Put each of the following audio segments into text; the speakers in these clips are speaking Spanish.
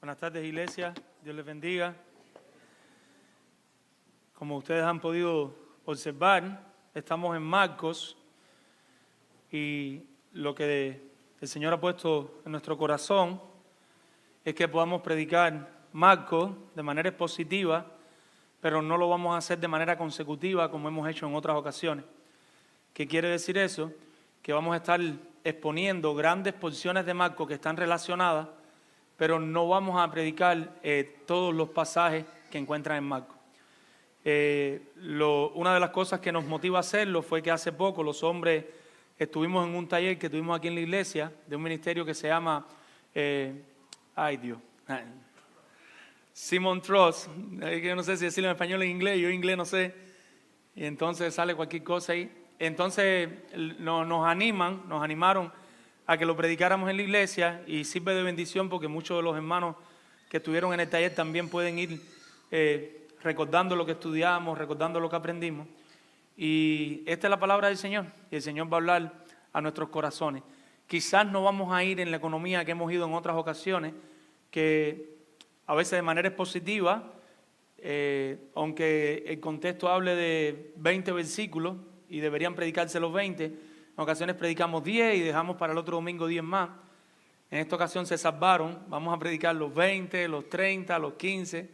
Buenas tardes, iglesia. Dios les bendiga. Como ustedes han podido observar, estamos en Marcos y lo que el Señor ha puesto en nuestro corazón es que podamos predicar Marcos de manera expositiva, pero no lo vamos a hacer de manera consecutiva como hemos hecho en otras ocasiones. ¿Qué quiere decir eso? Que vamos a estar exponiendo grandes porciones de Marcos que están relacionadas, pero no vamos a predicar todos los pasajes que encuentran en Marcos. Una de las cosas que nos motiva a hacerlo fue que hace poco los hombres estuvimos en un taller que tuvimos aquí en la iglesia de un ministerio que se llama Simon Trust, que yo no sé si decirlo en español o en inglés, yo en inglés no sé, y entonces sale cualquier cosa ahí. Entonces nos animaron a que lo predicáramos en la iglesia y sirve de bendición porque muchos de los hermanos que estuvieron en el taller también pueden ir recordando lo que estudiamos, recordando lo que aprendimos. Y esta es la palabra del Señor y el Señor va a hablar a nuestros corazones. Quizás no vamos a ir en la economía que hemos ido en otras ocasiones, que a veces de manera expositiva, aunque el contexto hable de 20 versículos y deberían predicarse los 20, en ocasiones predicamos 10 y dejamos para el otro domingo 10 más. En esta ocasión se salvaron, vamos a predicar los 20, los 30, los 15,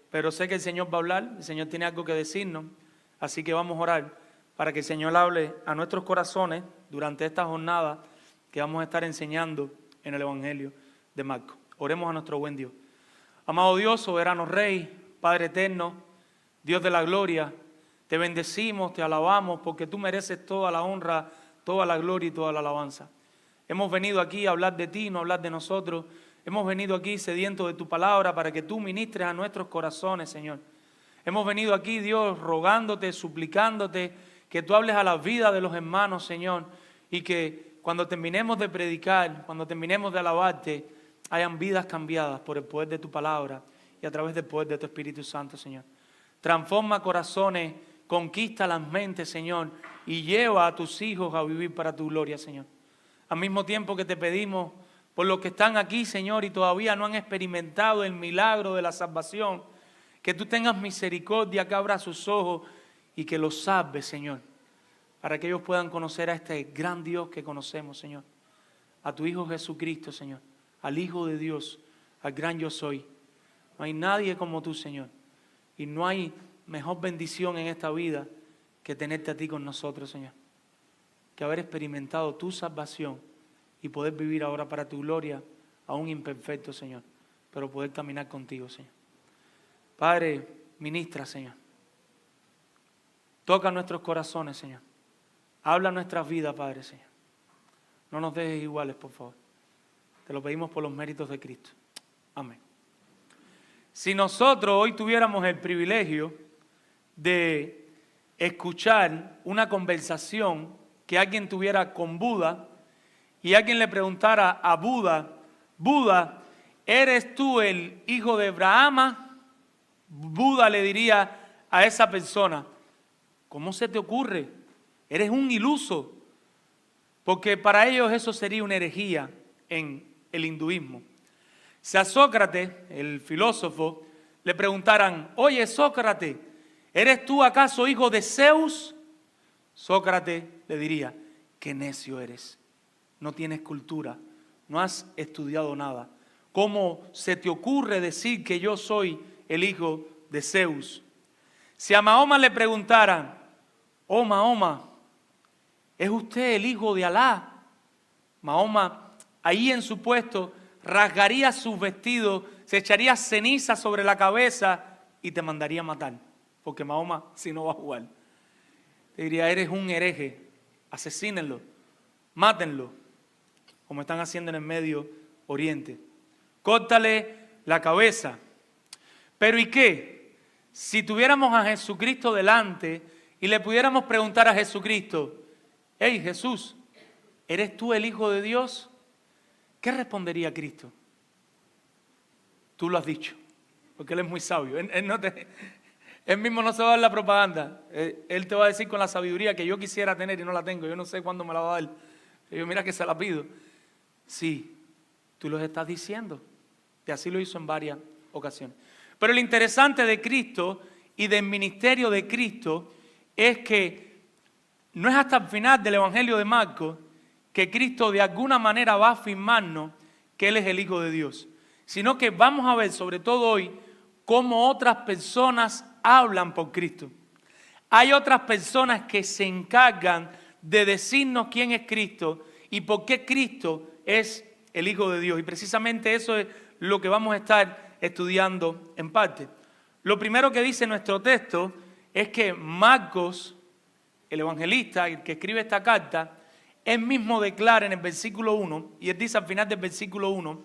pero sé que el Señor va a hablar, el Señor tiene algo que decirnos, así que vamos a orar para que el Señor hable a nuestros corazones durante esta jornada que vamos a estar enseñando en el Evangelio de Marcos. Oremos a nuestro buen Dios. Amado Dios, soberano Rey, Padre eterno, Dios de la gloria, te bendecimos, te alabamos porque tú mereces toda la honra, toda la gloria y toda la alabanza. Hemos venido aquí a hablar de ti, no a hablar de nosotros. Hemos venido aquí sedientos de tu palabra para que tú ministres a nuestros corazones, Señor. Hemos venido aquí, Dios, rogándote, suplicándote que tú hables a la vida de los hermanos, Señor, y que cuando terminemos de predicar, cuando terminemos de alabarte, hayan vidas cambiadas por el poder de tu palabra y a través del poder de tu Espíritu Santo, Señor. Transforma corazones, conquista las mentes, Señor, y lleva a tus hijos a vivir para tu gloria, Señor. Al mismo tiempo que te pedimos por los que están aquí, Señor, y todavía no han experimentado el milagro de la salvación, que tú tengas misericordia, que abra sus ojos y que los salves, Señor, para que ellos puedan conocer a este gran Dios que conocemos, Señor, a tu Hijo Jesucristo, Señor, al Hijo de Dios, al gran yo soy. No hay nadie como tú, Señor, y no hay mejor bendición en esta vida que tenerte a ti con nosotros, Señor, que haber experimentado tu salvación y poder vivir ahora para tu gloria, aún imperfecto, Señor, pero poder caminar contigo, Señor. Padre, ministra, Señor. Toca nuestros corazones, Señor. Habla nuestras vidas, Padre, Señor. No nos dejes iguales, por favor. Te lo pedimos por los méritos de Cristo. Amén. Si nosotros hoy tuviéramos el privilegio de escuchar una conversación que alguien tuviera con Buda y alguien le preguntara a Buda, Buda, ¿eres tú el hijo de Brahma? Buda le diría a esa persona, ¿cómo se te ocurre? Eres un iluso, porque para ellos eso sería una herejía en el hinduismo. Si a Sócrates, el filósofo, le preguntaran, oye Sócrates, ¿eres tú acaso hijo de Zeus? Sócrates le diría, qué necio eres, no tienes cultura, no has estudiado nada. ¿Cómo se te ocurre decir que yo soy el hijo de Zeus? Si a Mahoma le preguntaran, oh Mahoma, ¿es usted el hijo de Alá? Mahoma, ahí en su puesto, rasgaría sus vestidos, se echaría ceniza sobre la cabeza y te mandaría a matar, porque Mahoma si no va a jugar. Te diría, eres un hereje, asesínenlo, mátenlo, como están haciendo en el Medio Oriente. Córtale la cabeza. Pero ¿y qué? Si tuviéramos a Jesucristo delante y le pudiéramos preguntar a Jesucristo, hey Jesús, ¿eres tú el Hijo de Dios? ¿Qué respondería Cristo? Tú lo has dicho, porque Él es muy sabio. Él mismo no se va a dar la propaganda. Él te va a decir con la sabiduría que yo quisiera tener y no la tengo. Yo no sé cuándo me la va a dar. Yo mira que se la pido. Sí, tú lo estás diciendo. Y así lo hizo en varias ocasiones. Pero lo interesante de Cristo y del ministerio de Cristo es que no es hasta el final del Evangelio de Marcos que Cristo de alguna manera va a afirmarnos que Él es el Hijo de Dios, sino que vamos a ver, sobre todo hoy, cómo otras personas hablan por Cristo. Hay otras personas que se encargan de decirnos quién es Cristo y por qué Cristo es el Hijo de Dios. Y precisamente eso es lo que vamos a estar estudiando en parte. Lo primero que dice nuestro texto es que Marcos, el evangelista, el que escribe esta carta, él mismo declara en el versículo 1, y él dice al final del versículo 1,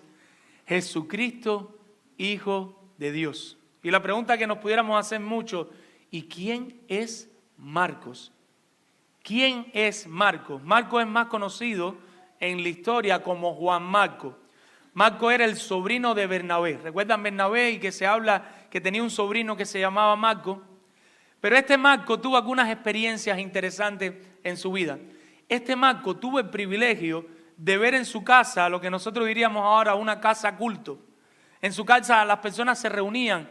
Jesucristo, Hijo de Dios. Y la pregunta que nos pudiéramos hacer mucho, ¿y quién es Marcos? ¿Quién es Marcos? Marcos es más conocido en la historia como Juan Marcos. Marcos era el sobrino de Bernabé. ¿Recuerdan Bernabé y que se habla que tenía un sobrino que se llamaba Marcos? Pero este Marcos tuvo algunas experiencias interesantes en su vida. Este Marcos tuvo el privilegio de ver en su casa lo que nosotros diríamos ahora una casa culto. En su casa las personas se reunían,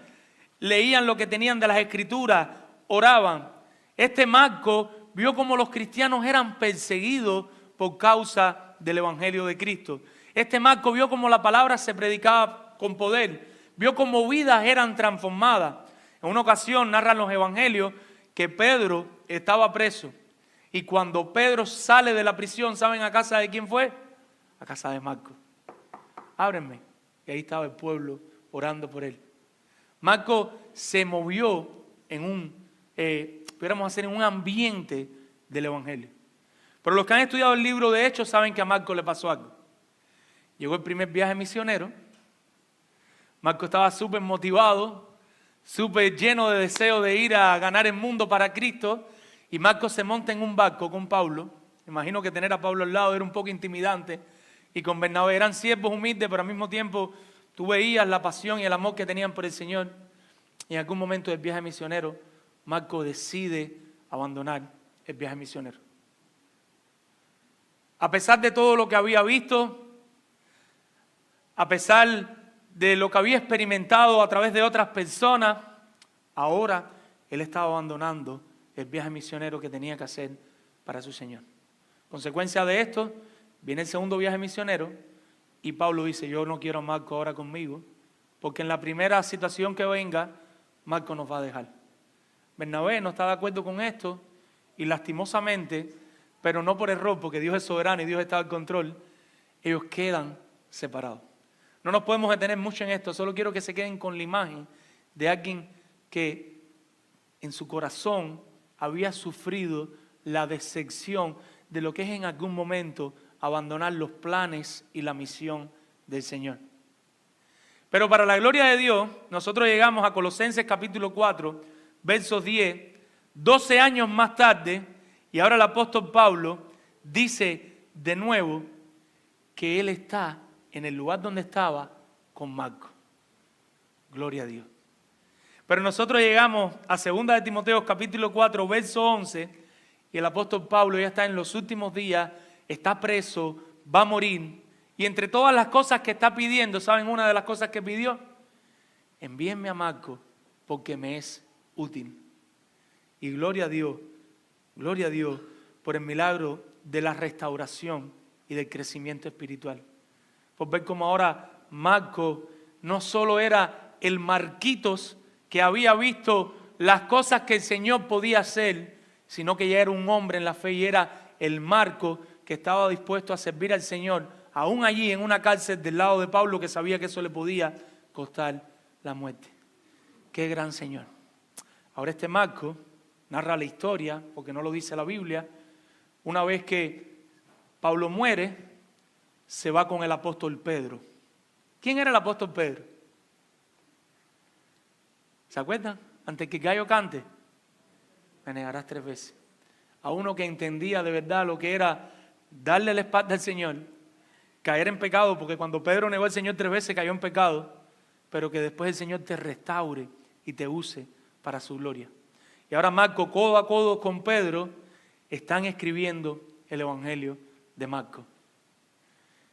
leían lo que tenían de las escrituras, oraban. Este Marcos vio cómo los cristianos eran perseguidos por causa del Evangelio de Cristo. Este Marcos vio cómo la palabra se predicaba con poder, vio cómo vidas eran transformadas. En una ocasión narran los evangelios que Pedro estaba preso y cuando Pedro sale de la prisión, ¿saben a casa de quién fue? A casa de Marcos. Ábrenme. Y ahí estaba el pueblo orando por él. Marcos se movió en un ambiente del evangelio. Pero los que han estudiado el libro de Hechos saben que a Marcos le pasó algo. Llegó el primer viaje misionero. Marcos estaba súper motivado, súper lleno de deseo de ir a ganar el mundo para Cristo. Y Marcos se monta en un barco con Pablo. Imagino que tener a Pablo al lado era un poco intimidante. Y con Bernabé eran siervos humildes, pero al mismo tiempo tú veías la pasión y el amor que tenían por el Señor. Y en algún momento del viaje misionero, Marcos decide abandonar el viaje misionero. A pesar de todo lo que había visto, a pesar de lo que había experimentado a través de otras personas, ahora él estaba abandonando el viaje misionero que tenía que hacer para su Señor. Consecuencia de esto, viene el segundo viaje misionero y Pablo dice, yo no quiero a Marcos ahora conmigo, porque en la primera situación que venga, Marcos nos va a dejar. Bernabé no está de acuerdo con esto y lastimosamente, pero no por error, porque Dios es soberano y Dios está al control, ellos quedan separados. No nos podemos detener mucho en esto, solo quiero que se queden con la imagen de alguien que en su corazón había sufrido la decepción de lo que es en algún momento abandonar los planes y la misión del Señor. Pero para la gloria de Dios, nosotros llegamos a Colosenses capítulo 4, versos 10, 12 años más tarde, y ahora el apóstol Pablo dice de nuevo que él está en el lugar donde estaba con Marcos. Gloria a Dios. Pero nosotros llegamos a 2 de Timoteo capítulo 4, verso 11, y el apóstol Pablo ya está en los últimos días, está preso, va a morir, y entre todas las cosas que está pidiendo, ¿saben una de las cosas que pidió? Envíenme a Marcos porque me es útil. Y gloria a Dios por el milagro de la restauración y del crecimiento espiritual. Por ver cómo ahora Marcos no solo era el Marquitos que había visto las cosas que el Señor podía hacer, sino que ya era un hombre en la fe y era el Marcos que estaba dispuesto a servir al Señor, aún allí en una cárcel del lado de Pablo que sabía que eso le podía costar la muerte. ¡Qué gran Señor! Ahora este Marcos narra la historia, porque no lo dice la Biblia, una vez que Pablo muere, se va con el apóstol Pedro. ¿Quién era el apóstol Pedro? ¿Se acuerdan? Antes que el gallo cante, me negarás 3 veces. A uno que entendía de verdad lo que era darle la espalda al Señor, caer en pecado, porque cuando Pedro negó al Señor 3 veces cayó en pecado, pero que después el Señor te restaure y te use para su gloria. Y ahora Marcos, codo a codo con Pedro, están escribiendo el Evangelio de Marcos.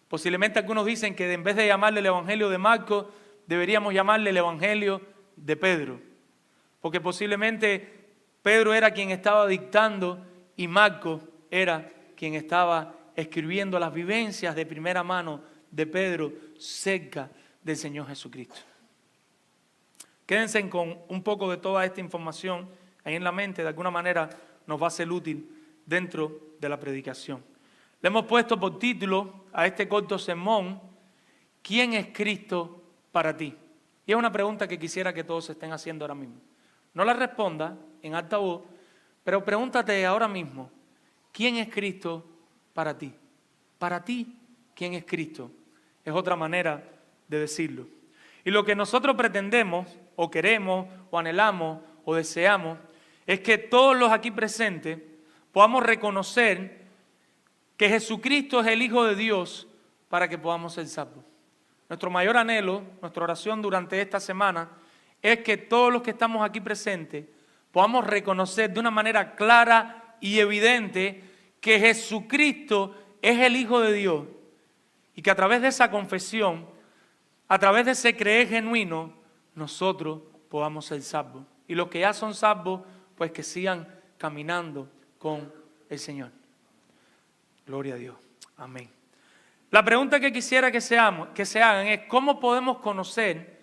Posiblemente algunos dicen que en vez de llamarle el Evangelio de Marcos, deberíamos llamarle el Evangelio de Pedro, porque posiblemente Pedro era quien estaba dictando y Marcos era quien estaba escribiendo las vivencias de primera mano de Pedro cerca del Señor Jesucristo. Quédense con un poco de toda esta información ahí en la mente, de alguna manera nos va a ser útil dentro de la predicación. Le hemos puesto por título a este corto sermón, ¿quién es Cristo para ti? Y es una pregunta que quisiera que todos estén haciendo ahora mismo. No la responda en alta voz, pero pregúntate ahora mismo, ¿quién es Cristo para ti? Para ti, ¿quién es Cristo? Es otra manera de decirlo. Y lo que nosotros pretendemos, o queremos, o anhelamos, o deseamos, es que todos los aquí presentes podamos reconocer que Jesucristo es el Hijo de Dios para que podamos ser salvos. Nuestro mayor anhelo, nuestra oración durante esta semana, es que todos los que estamos aquí presentes podamos reconocer de una manera clara y evidente que Jesucristo es el Hijo de Dios y que a través de esa confesión, a través de ese creer genuino, nosotros podamos ser salvos. Y los que ya son salvos, pues que sigan caminando con el Señor. Gloria a Dios. Amén. La pregunta que quisiera que se hagan es, ¿cómo podemos conocer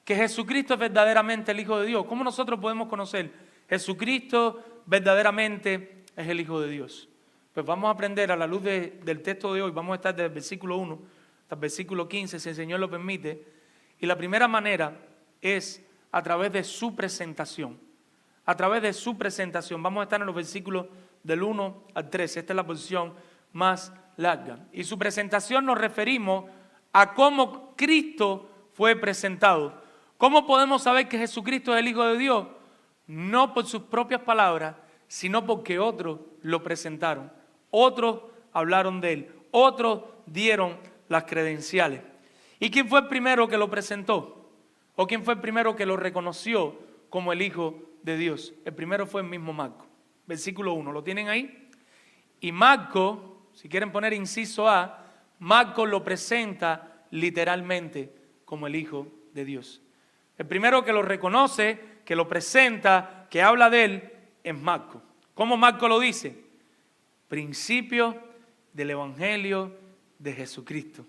que Jesucristo es verdaderamente el Hijo de Dios? ¿Cómo nosotros podemos conocer Jesucristo verdaderamente es el Hijo de Dios? Pues vamos a aprender a la luz del texto de hoy, vamos a estar desde el versículo 1 hasta el versículo 15, si el Señor lo permite. Y la primera manera es a través de su presentación. A través de su presentación. Vamos a estar en los versículos del 1 al 13. Esta es la porción más larga. Y su presentación nos referimos a cómo Cristo fue presentado. ¿Cómo podemos saber que Jesucristo es el Hijo de Dios? No por sus propias palabras, sino porque otros lo presentaron. Otros hablaron de él. Otros dieron las credenciales. ¿Y quién fue el primero que lo presentó? ¿O quién fue el primero que lo reconoció como el Hijo de Dios? El primero fue el mismo Marcos. Versículo 1, ¿lo tienen ahí? Y Marcos, si quieren poner inciso A, Marcos lo presenta literalmente como el Hijo de Dios. El primero que lo reconoce, que lo presenta, que habla de él, es Marcos. ¿Cómo Marcos lo dice? Principio del Evangelio de Jesucristo.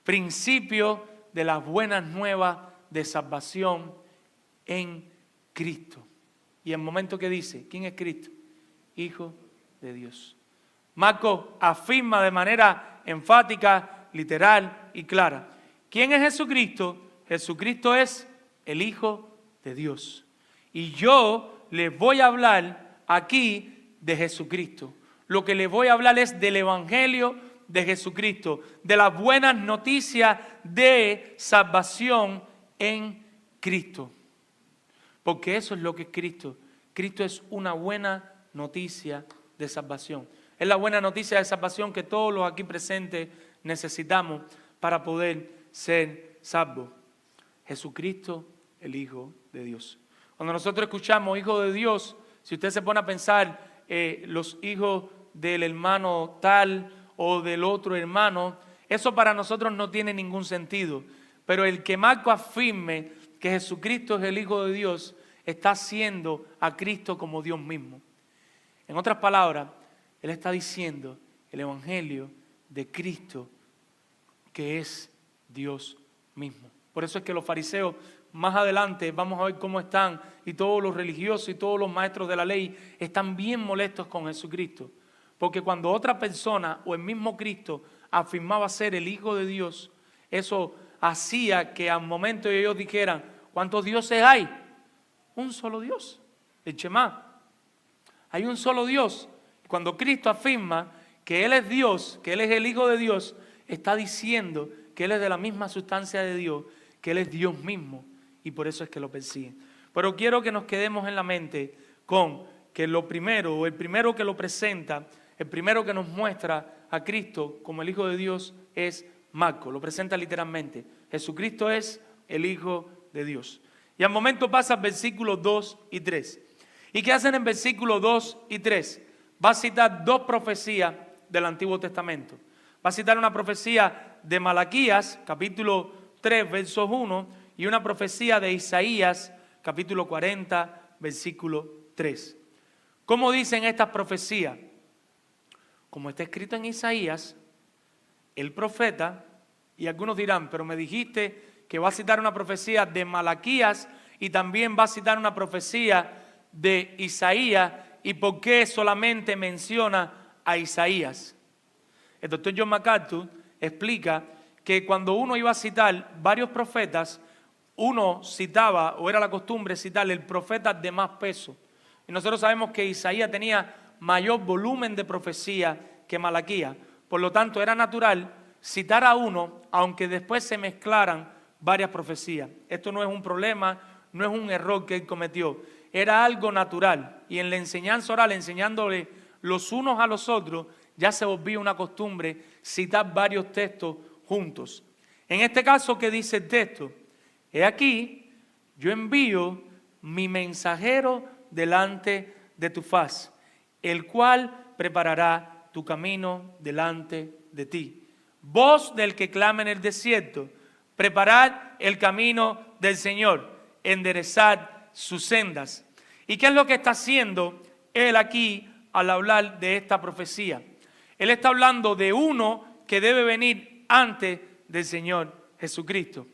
Principio de las buenas nuevas de salvación en Cristo. Y el momento que dice, ¿quién es Cristo? Hijo de Dios. Marcos afirma de manera enfática, literal y clara. ¿Quién es Jesucristo? Jesucristo es el Hijo de Dios. Y yo les voy a hablar aquí de Jesucristo. Lo que les voy a hablar es del Evangelio de Jesucristo, de las buenas noticias de salvación en Cristo. Porque eso es lo que es Cristo. Cristo es una buena noticia de salvación. Es la buena noticia de salvación que todos los aquí presentes necesitamos para poder ser salvos. Jesucristo, el Hijo de Dios. Cuando nosotros escuchamos Hijo de Dios, si usted se pone a pensar los hijos del hermano tal o del otro hermano, eso para nosotros no tiene ningún sentido. Pero el que Marcos afirme que Jesucristo es el Hijo de Dios, está haciendo a Cristo como Dios mismo. En otras palabras, Él está diciendo el Evangelio de Cristo, que es Dios mismo. Por eso es que los fariseos, más adelante vamos a ver cómo están, y todos los religiosos y todos los maestros de la ley están bien molestos con Jesucristo. Porque cuando otra persona o el mismo Cristo afirmaba ser el Hijo de Dios, eso hacía que al momento ellos dijeran, ¿cuántos dioses hay? Un solo Dios, el Shema. Hay un solo Dios. Cuando Cristo afirma que Él es Dios, que Él es el Hijo de Dios, está diciendo que Él es de la misma sustancia de Dios, que Él es Dios mismo, y por eso es que lo persiguen. Pero quiero que nos quedemos en la mente con que lo primero, o el primero que lo presenta, el primero que nos muestra a Cristo como el Hijo de Dios es Marcos. Lo presenta literalmente. Jesucristo es el Hijo de Dios. Y al momento pasa versículos 2 y 3. ¿Y qué hacen en versículos 2 y 3? Va a citar dos profecías del Antiguo Testamento. Va a citar una profecía de Malaquías, capítulo 3, versos 1, y una profecía de Isaías, capítulo 40, versículo 3. ¿Cómo dicen estas profecías? Como está escrito en Isaías, el profeta, y algunos dirán, pero me dijiste que va a citar una profecía de Malaquías y también va a citar una profecía de Isaías, ¿y por qué solamente menciona a Isaías? El doctor John MacArthur explica que cuando uno iba a citar varios profetas, uno citaba, o era la costumbre citar el profeta de más peso. Y nosotros sabemos que Isaías tenía mayor volumen de profecía que Malaquías. Por lo tanto, era natural citar a uno, aunque después se mezclaran varias profecías. Esto no es un problema, no es un error que él cometió. Era algo natural. Y en la enseñanza oral, enseñándole los unos a los otros, ya se volvía una costumbre citar varios textos juntos. En este caso, ¿qué dice el texto? He aquí, yo envío mi mensajero delante de tu faz, el cual preparará tu camino delante de ti. Voz del que clama en el desierto, preparad el camino del Señor, enderezad sus sendas. ¿Y qué es lo que está haciendo él aquí al hablar de esta profecía? Él está hablando de uno que debe venir antes del Señor Jesucristo.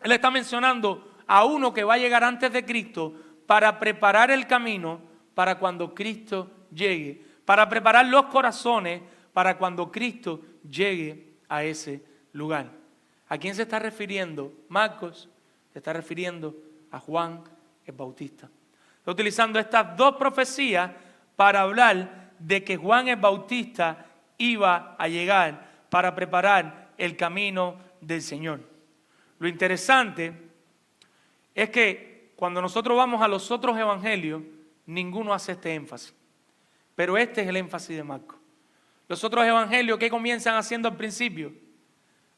Él está mencionando a uno que va a llegar antes de Cristo para preparar el camino para cuando Cristo llegue, para preparar los corazones para cuando Cristo llegue a ese lugar. ¿A quién se está refiriendo? Marcos se está refiriendo a Juan el Bautista. Está utilizando estas dos profecías para hablar de que Juan el Bautista iba a llegar para preparar el camino del Señor. Lo interesante es que cuando nosotros vamos a los otros evangelios, ninguno hace este énfasis. Pero este es el énfasis de Marcos. Los otros evangelios, ¿qué comienzan haciendo al principio?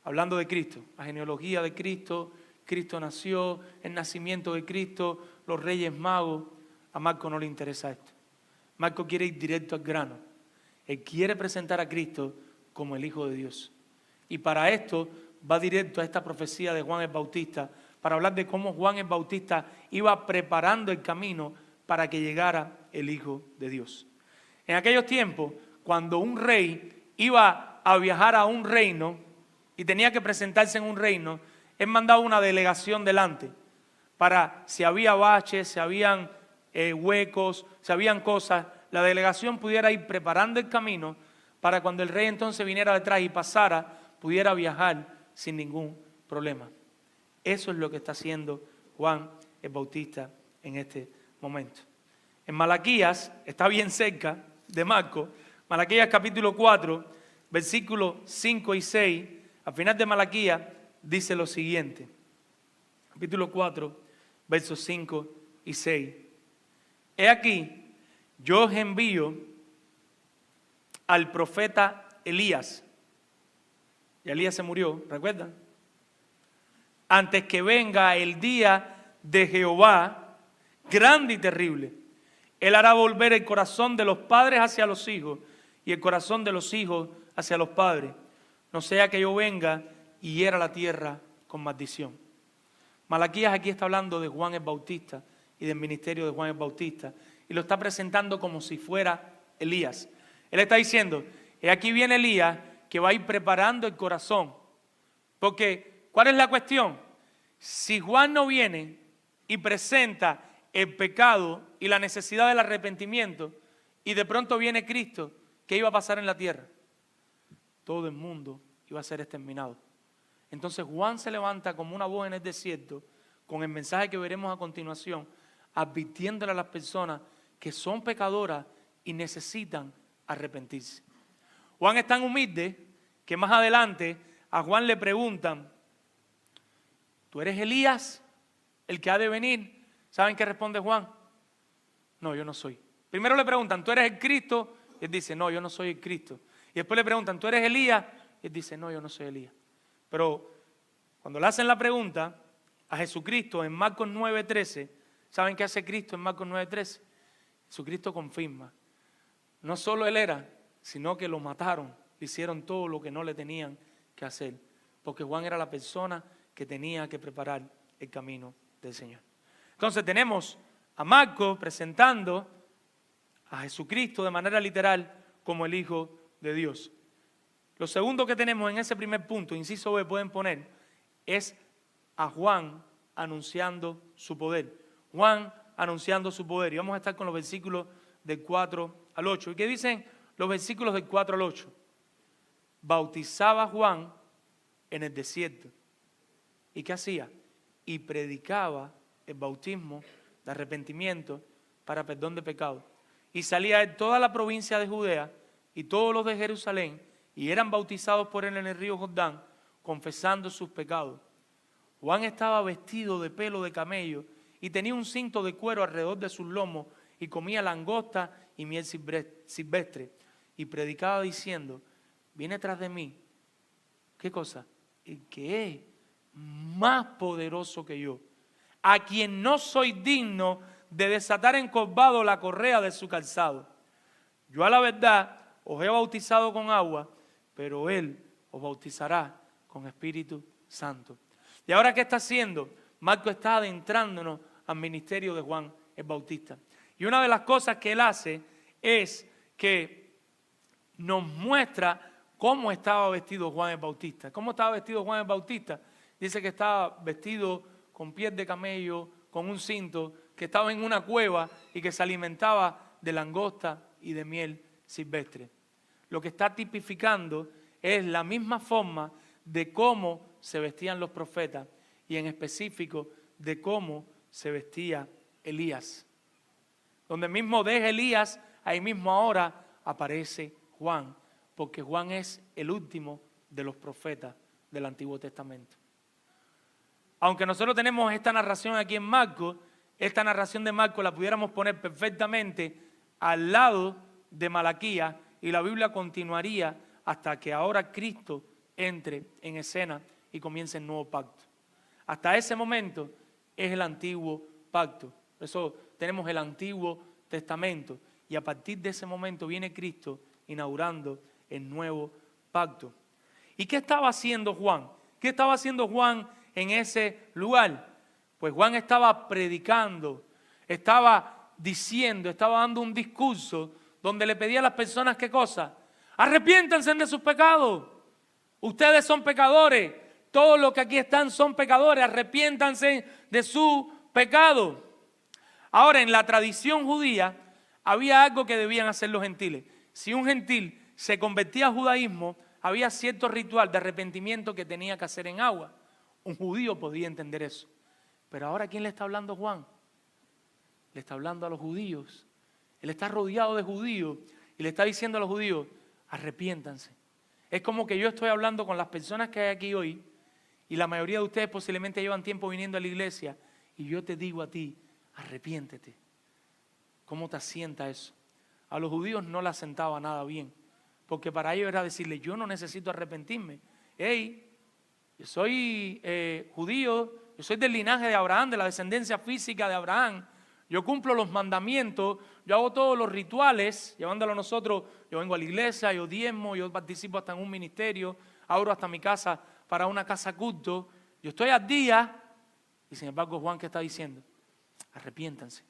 Hablando de Cristo, la genealogía de Cristo, Cristo nació, el nacimiento de Cristo, los reyes magos. A Marcos no le interesa esto. Marcos quiere ir directo al grano. Él quiere presentar a Cristo como el Hijo de Dios. Y para esto va directo a esta profecía de Juan el Bautista, para hablar de cómo Juan el Bautista iba preparando el camino para que llegara el Hijo de Dios. En aquellos tiempos, cuando un rey iba a viajar a un reino y tenía que presentarse en un reino, él mandaba una delegación delante para si había baches, si habían huecos, si habían cosas, la delegación pudiera ir preparando el camino para cuando el rey entonces viniera detrás y pasara, pudiera viajar sin ningún problema. Eso es lo que está haciendo Juan el Bautista en este momento. En Malaquías, está bien cerca de Marcos, Malaquías capítulo 4, versículos 5 y 6, al final de Malaquías dice lo siguiente, capítulo 4, versos 5 y 6. He aquí, yo os envío al profeta Elías. Y Elías se murió, ¿recuerdan? Antes que venga el día de Jehová, grande y terrible. Él hará volver el corazón de los padres hacia los hijos y el corazón de los hijos hacia los padres. No sea que yo venga y hiera la tierra con maldición. Malaquías aquí está hablando de Juan el Bautista y del ministerio de Juan el Bautista. Y lo está presentando como si fuera Elías. Él está diciendo, aquí viene Elías que va a ir preparando el corazón. Porque, ¿cuál es la cuestión? Si Juan no viene y presenta el pecado y la necesidad del arrepentimiento, y de pronto viene Cristo, ¿qué iba a pasar en la tierra? Todo el mundo iba a ser exterminado. Entonces Juan se levanta como una voz en el desierto, con el mensaje que veremos a continuación, advirtiéndole a las personas que son pecadoras y necesitan arrepentirse. Juan es tan humilde que más adelante a Juan le preguntan, ¿tú eres Elías, el que ha de venir? ¿Saben qué responde Juan? No, yo no soy. Primero le preguntan, ¿tú eres el Cristo? Y él dice, no, yo no soy el Cristo. Y después le preguntan, ¿tú eres Elías? Y él dice, no, yo no soy Elías. Pero cuando le hacen la pregunta a Jesucristo en Marcos 9:13, ¿saben qué hace Cristo en Marcos 9:13? Jesucristo confirma, no solo él era, sino que lo mataron, le hicieron todo lo que no le tenían que hacer, porque Juan era la persona que tenía que preparar el camino del Señor. Entonces tenemos a Marcos presentando a Jesucristo de manera literal como el Hijo de Dios. Lo segundo que tenemos en ese primer punto, inciso B, pueden poner, es a Juan anunciando su poder. Juan anunciando su poder. Y vamos a estar con los versículos del 4 al 8. ¿Y qué dicen los versículos del 4 al 8? Bautizaba Juan en el desierto. ¿Y qué hacía? Y predicaba el bautismo de arrepentimiento para perdón de pecados. Y salía de toda la provincia de Judea y todos los de Jerusalén, y eran bautizados por él en el río Jordán, confesando sus pecados. Juan estaba vestido de pelo de camello y tenía un cinto de cuero alrededor de sus lomos, y comía langosta y miel silvestre, y predicaba diciendo: viene tras de mí, ¿qué cosa? El que es más poderoso que yo, a quien no soy digno de desatar encorvado la correa de su calzado. Yo a la verdad os he bautizado con agua, pero él os bautizará con Espíritu Santo. ¿Y ahora qué está haciendo? Marcos está adentrándonos al ministerio de Juan el Bautista. Y una de las cosas que él hace es que nos muestra cómo estaba vestido Juan el Bautista. ¿Cómo estaba vestido Juan el Bautista? Dice que estaba vestido con piel de camello, con un cinto, que estaba en una cueva y que se alimentaba de langosta y de miel silvestre. Lo que está tipificando es la misma forma de cómo se vestían los profetas y en específico de cómo se vestía Elías. Donde mismo deja Elías, ahí mismo ahora aparece Juan, porque Juan es el último de los profetas del Antiguo Testamento. Aunque nosotros tenemos esta narración aquí en Marcos, esta narración de Marcos la pudiéramos poner perfectamente al lado de Malaquías y la Biblia continuaría hasta que ahora Cristo entre en escena y comience el nuevo pacto. Hasta ese momento es el antiguo pacto. Por eso tenemos el Antiguo Testamento y a partir de ese momento viene Cristo inaugurando el nuevo pacto. ¿Y qué estaba haciendo Juan? ¿Qué estaba haciendo Juan en ese lugar? Pues Juan estaba predicando, estaba diciendo, estaba dando un discurso donde le pedía a las personas, ¿qué cosa? Arrepiéntanse de sus pecados. Ustedes son pecadores. Todos los que aquí están son pecadores. Arrepiéntanse de su pecado. Ahora, en la tradición judía había algo que debían hacer los gentiles. Si un gentil se convertía al judaísmo, había cierto ritual de arrepentimiento que tenía que hacer en agua. Un judío podía entender eso. Pero ahora, ¿quién le está hablando Juan? Le está hablando a los judíos. Él está rodeado de judíos y le está diciendo a los judíos: arrepiéntanse. Es como que yo estoy hablando con las personas que hay aquí hoy y la mayoría de ustedes posiblemente llevan tiempo viniendo a la iglesia y yo te digo a ti: arrepiéntete. ¿Cómo te asienta eso? A los judíos no les asentaba nada bien, porque para ellos era decirle: yo no necesito arrepentirme. Hey, yo soy judío, yo soy del linaje de Abraham, de la descendencia física de Abraham. Yo cumplo los mandamientos, yo hago todos los rituales, llevándolo a nosotros. Yo vengo a la iglesia, yo diezmo, yo participo hasta en un ministerio, abro hasta mi casa para una casa culto. Yo estoy al día. Y sin embargo, Juan, ¿qué está diciendo? Arrepiéntanse.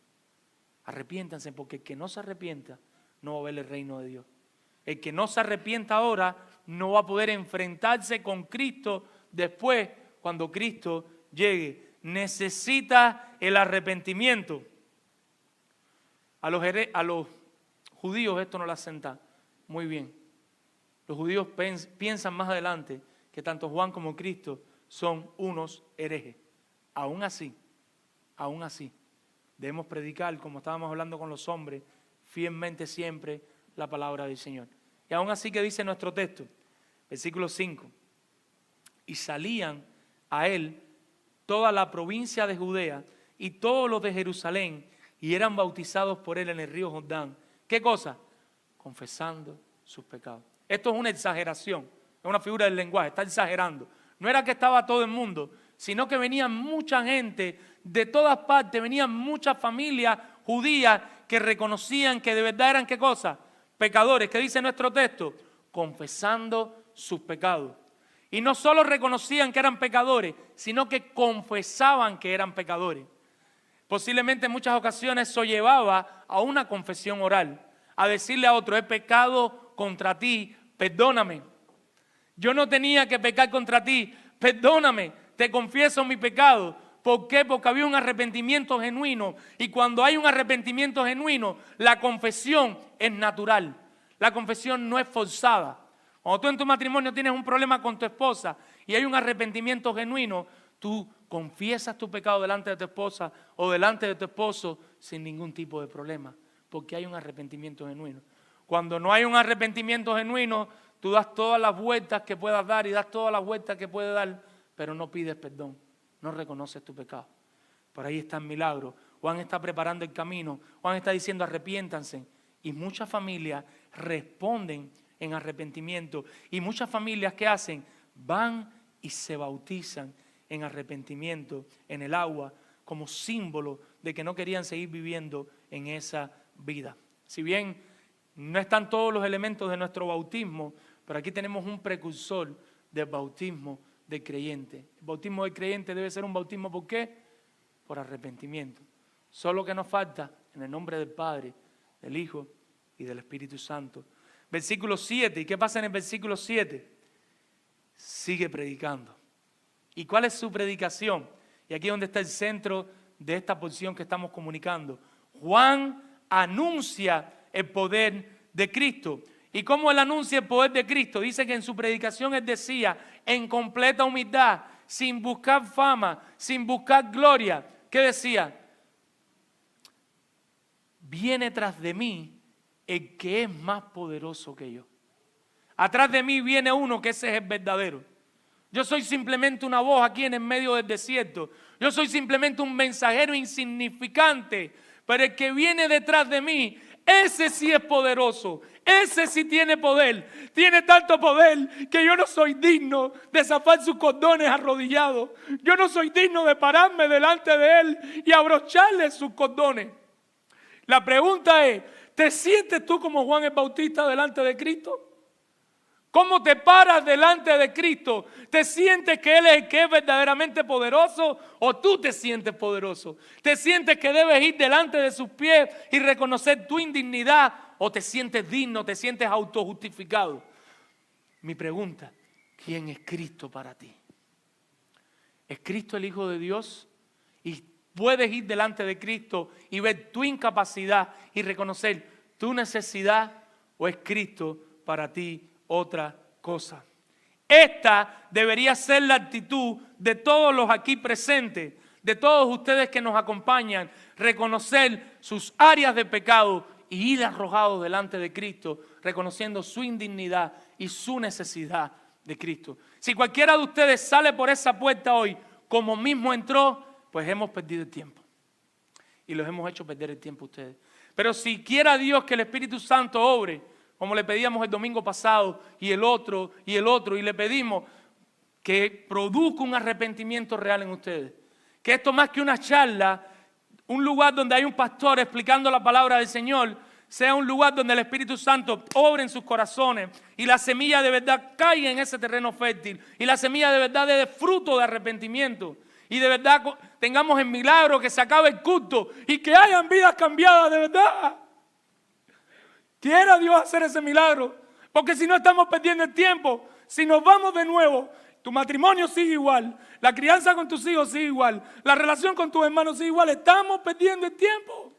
Arrepiéntanse, porque el que no se arrepienta no va a ver el reino de Dios. El que no se arrepienta ahora no va a poder enfrentarse con Cristo después, cuando Cristo llegue. Necesita el arrepentimiento. A los judíos esto no les asenta muy bien. Los judíos piensan más adelante que tanto Juan como Cristo son unos herejes. Aún así, debemos predicar, como estábamos hablando con los hombres, fielmente siempre la palabra del Señor. Y aún así, que dice nuestro texto, versículo 5, y salían a él toda la provincia de Judea y todos los de Jerusalén, y eran bautizados por él en el río Jordán. ¿Qué cosa? Confesando sus pecados. Esto es una exageración, es una figura del lenguaje, está exagerando. No era que estaba todo el mundo, sino que venía mucha gente de todas partes, venían muchas familias judías que reconocían que de verdad eran, ¿qué cosa? Pecadores. ¿Qué dice nuestro texto? Confesando sus pecados. Y no solo reconocían que eran pecadores, sino que confesaban que eran pecadores. Posiblemente en muchas ocasiones eso llevaba a una confesión oral, a decirle a otro: he pecado contra ti, perdóname. Yo no tenía que pecar contra ti, perdóname, te confieso mi pecado. ¿Por qué? Porque había un arrepentimiento genuino. Y cuando hay un arrepentimiento genuino, la confesión es natural. La confesión no es forzada. Cuando tú en tu matrimonio tienes un problema con tu esposa y hay un arrepentimiento genuino, tú confiesas tu pecado delante de tu esposa o delante de tu esposo sin ningún tipo de problema, porque hay un arrepentimiento genuino. Cuando no hay un arrepentimiento genuino, tú das todas las vueltas que puedas dar y das todas las vueltas que puedes dar, pero no pides perdón, no reconoces tu pecado. Por ahí está el milagro. Juan está preparando el camino. Juan está diciendo: arrepiéntanse. Y muchas familias responden en arrepentimiento. Y muchas familias, ¿qué hacen? Van y se bautizan en arrepentimiento, en el agua, como símbolo de que no querían seguir viviendo en esa vida. Si bien no están todos los elementos de nuestro bautismo, pero aquí tenemos un precursor del bautismo del creyente. El bautismo del creyente debe ser un bautismo, ¿por qué? Por arrepentimiento. Solo que nos falta, en el nombre del Padre, del Hijo y del Espíritu Santo. Versículo 7. ¿Y qué pasa en el versículo 7? Sigue predicando. ¿Y cuál es su predicación? Y aquí es donde está el centro de esta porción que estamos comunicando. Juan anuncia el poder de Cristo. ¿Y cómo él anuncia el poder de Cristo? Dice que en su predicación él decía, en completa humildad, sin buscar fama, sin buscar gloria. ¿Qué decía? Viene tras de mí el que es más poderoso que yo. Atrás de mí viene uno que ese es el verdadero. Yo soy simplemente una voz aquí en el medio del desierto. Yo soy simplemente un mensajero insignificante. Pero el que viene detrás de mí, ese sí es poderoso. Ese sí tiene poder. Tiene tanto poder que yo no soy digno de zafar sus cordones arrodillados. Yo no soy digno de pararme delante de él y abrocharle sus cordones. La pregunta es, ¿te sientes tú como Juan el Bautista delante de Cristo? ¿Cómo te paras delante de Cristo? ¿Te sientes que Él es el que es verdaderamente poderoso o tú te sientes poderoso? ¿Te sientes que debes ir delante de sus pies y reconocer tu indignidad o te sientes digno, te sientes autojustificado? Mi pregunta, ¿quién es Cristo para ti? ¿Es Cristo el Hijo de Dios? Y puedes ir delante de Cristo y ver tu incapacidad y reconocer tu necesidad, ¿o es Cristo para ti otra cosa? Esta debería ser la actitud de todos los aquí presentes, de todos ustedes que nos acompañan, reconocer sus áreas de pecado y ir arrojados delante de Cristo, reconociendo su indignidad y su necesidad de Cristo. Si cualquiera de ustedes sale por esa puerta hoy como mismo entró, pues hemos perdido el tiempo. Y los hemos hecho perder el tiempo a ustedes. Pero si quiera Dios que el Espíritu Santo obre, como le pedíamos el domingo pasado, y el otro, y le pedimos que produzca un arrepentimiento real en ustedes. Que esto más que una charla, un lugar donde hay un pastor explicando la palabra del Señor, sea un lugar donde el Espíritu Santo obre en sus corazones y la semilla de verdad caiga en ese terreno fértil y la semilla de verdad dé fruto de arrepentimiento. Y de verdad tengamos el milagro, que se acabe el culto y que hayan vidas cambiadas de verdad. Quiera Dios hacer ese milagro, porque si no estamos perdiendo el tiempo. Si nos vamos de nuevo, tu matrimonio sigue igual, la crianza con tus hijos sigue igual, la relación con tus hermanos sigue igual, estamos perdiendo el tiempo.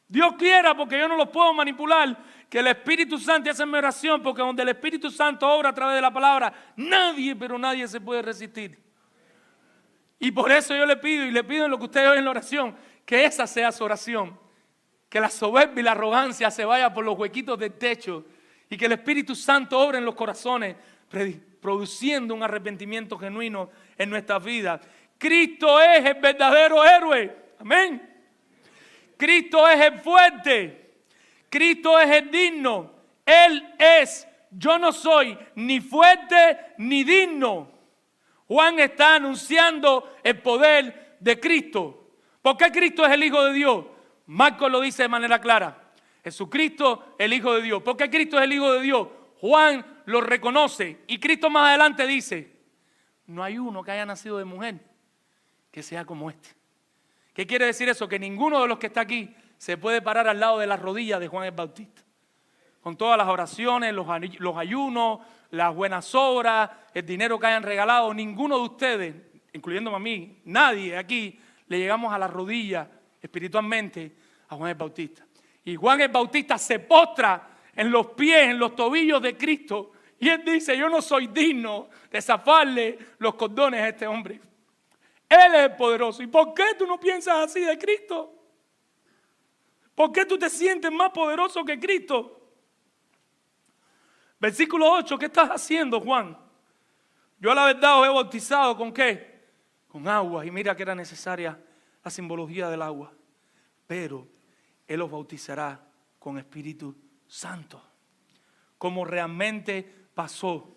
Dios quiera, porque yo no los puedo manipular, que el Espíritu Santo hace mi oración, porque donde el Espíritu Santo obra a través de la palabra, nadie, pero nadie se puede resistir. Y por eso yo le pido, y le pido en lo que ustedes oyen en la oración, que esa sea su oración. Que la soberbia y la arrogancia se vaya por los huequitos del techo y que el Espíritu Santo obre en los corazones, produciendo un arrepentimiento genuino en nuestras vidas. Cristo es el verdadero héroe. Amén. Cristo es el fuerte. Cristo es el digno. Él es. Yo no soy ni fuerte ni digno. Juan está anunciando el poder de Cristo. ¿Por qué Cristo es el Hijo de Dios? Marcos lo dice de manera clara. Jesucristo, el Hijo de Dios. ¿Por qué Cristo es el Hijo de Dios? Juan lo reconoce. Y Cristo más adelante dice, no hay uno que haya nacido de mujer que sea como este. ¿Qué quiere decir eso? Que ninguno de los que está aquí se puede parar al lado de las rodillas de Juan el Bautista. Con todas las oraciones, los ayunos, las buenas obras, el dinero que hayan regalado, ninguno de ustedes, incluyéndome a mí, nadie aquí, le llegamos a las rodillas espiritualmente a Juan el Bautista. Y Juan el Bautista se postra en los pies, en los tobillos de Cristo. Y él dice, yo no soy digno de zafarle los cordones a este hombre. Él es el poderoso. ¿Y por qué tú no piensas así de Cristo? ¿Por qué tú te sientes más poderoso que Cristo? Versículo 8, ¿qué estás haciendo, Juan? Yo a la verdad os he bautizado ¿con qué? Con agua. Y mira que era necesaria la simbología del agua. Pero Él os bautizará con Espíritu Santo. Como realmente pasó.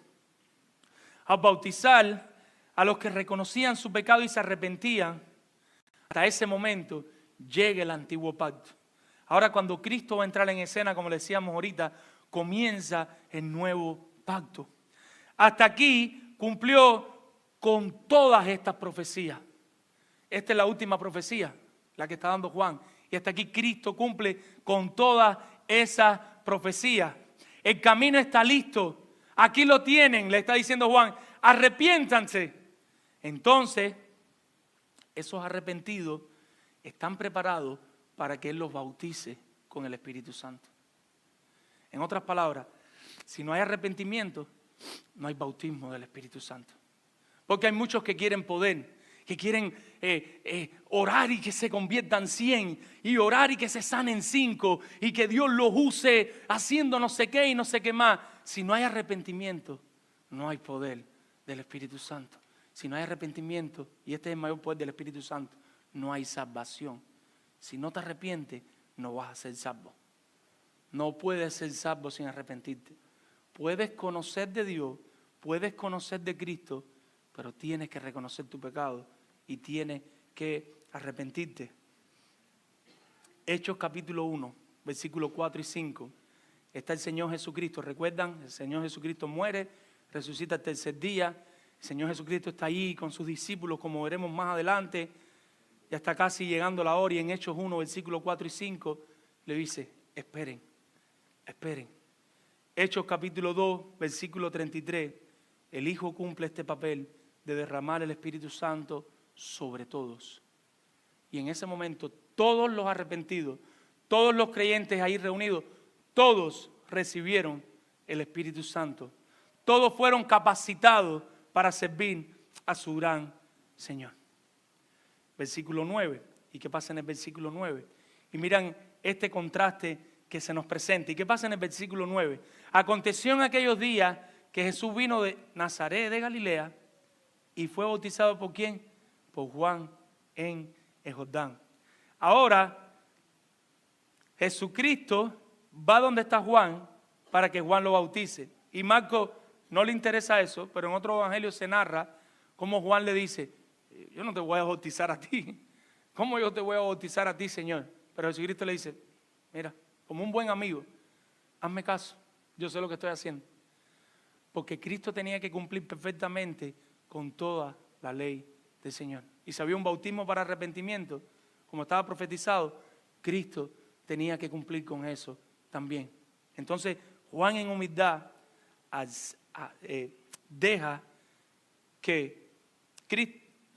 Al bautizar a los que reconocían su pecado y se arrepentían, hasta ese momento llega el antiguo pacto. Ahora cuando Cristo va a entrar en escena, como le decíamos ahorita, comienza el nuevo pacto. Hasta aquí cumplió con todas estas profecías. Esta es la última profecía, la que está dando Juan. Y hasta aquí Cristo cumple con todas esas profecías. El camino está listo. Aquí lo tienen, le está diciendo Juan. Arrepiéntanse. Entonces, esos arrepentidos están preparados para que Él los bautice con el Espíritu Santo. En otras palabras, si no hay arrepentimiento, no hay bautismo del Espíritu Santo. Porque hay muchos que quieren poder, que quieren orar y que se conviertan 100, y orar y que se sanen 5, y que Dios los use haciendo no sé qué y no sé qué más. Si no hay arrepentimiento, no hay poder del Espíritu Santo. Si no hay arrepentimiento, y este es el mayor poder del Espíritu Santo, no hay salvación. Si no te arrepientes, no vas a ser salvo. No puedes ser salvo sin arrepentirte. Puedes conocer de Dios, puedes conocer de Cristo, pero tienes que reconocer tu pecado y tienes que arrepentirte. Hechos capítulo 1, versículos 4 y 5. Está el Señor Jesucristo. ¿Recuerdan? El Señor Jesucristo muere, resucita el tercer día. El Señor Jesucristo está ahí con sus discípulos, como veremos más adelante. Ya está casi llegando la hora y en Hechos 1, versículos 4 y 5, le dice, esperen. Hechos capítulo 2, versículo 33. El Hijo cumple este papel de derramar el Espíritu Santo sobre todos. Y en ese momento todos los arrepentidos, todos los creyentes ahí reunidos, todos recibieron el Espíritu Santo. Todos fueron capacitados para servir a su gran Señor. Versículo 9. ¿Y qué pasa en el versículo 9? Y miran este contraste que se nos presenta. ¿Y qué pasa en el versículo 9? Aconteció en aquellos días que Jesús vino de Nazaret de Galilea y fue bautizado ¿por quién? Por Juan en el Jordán. Ahora, Jesucristo va donde está Juan para que Juan lo bautice. Y Marco no le interesa eso, pero en otro evangelio se narra cómo Juan le dice, yo no te voy a bautizar a ti. ¿Cómo yo te voy a bautizar a ti, Señor? Pero Jesucristo le dice, mira, como un buen amigo, hazme caso, yo sé lo que estoy haciendo. Porque Cristo tenía que cumplir perfectamente con toda la ley del Señor. Y si había un bautismo para arrepentimiento, como estaba profetizado, Cristo tenía que cumplir con eso también. Entonces, Juan en humildad deja que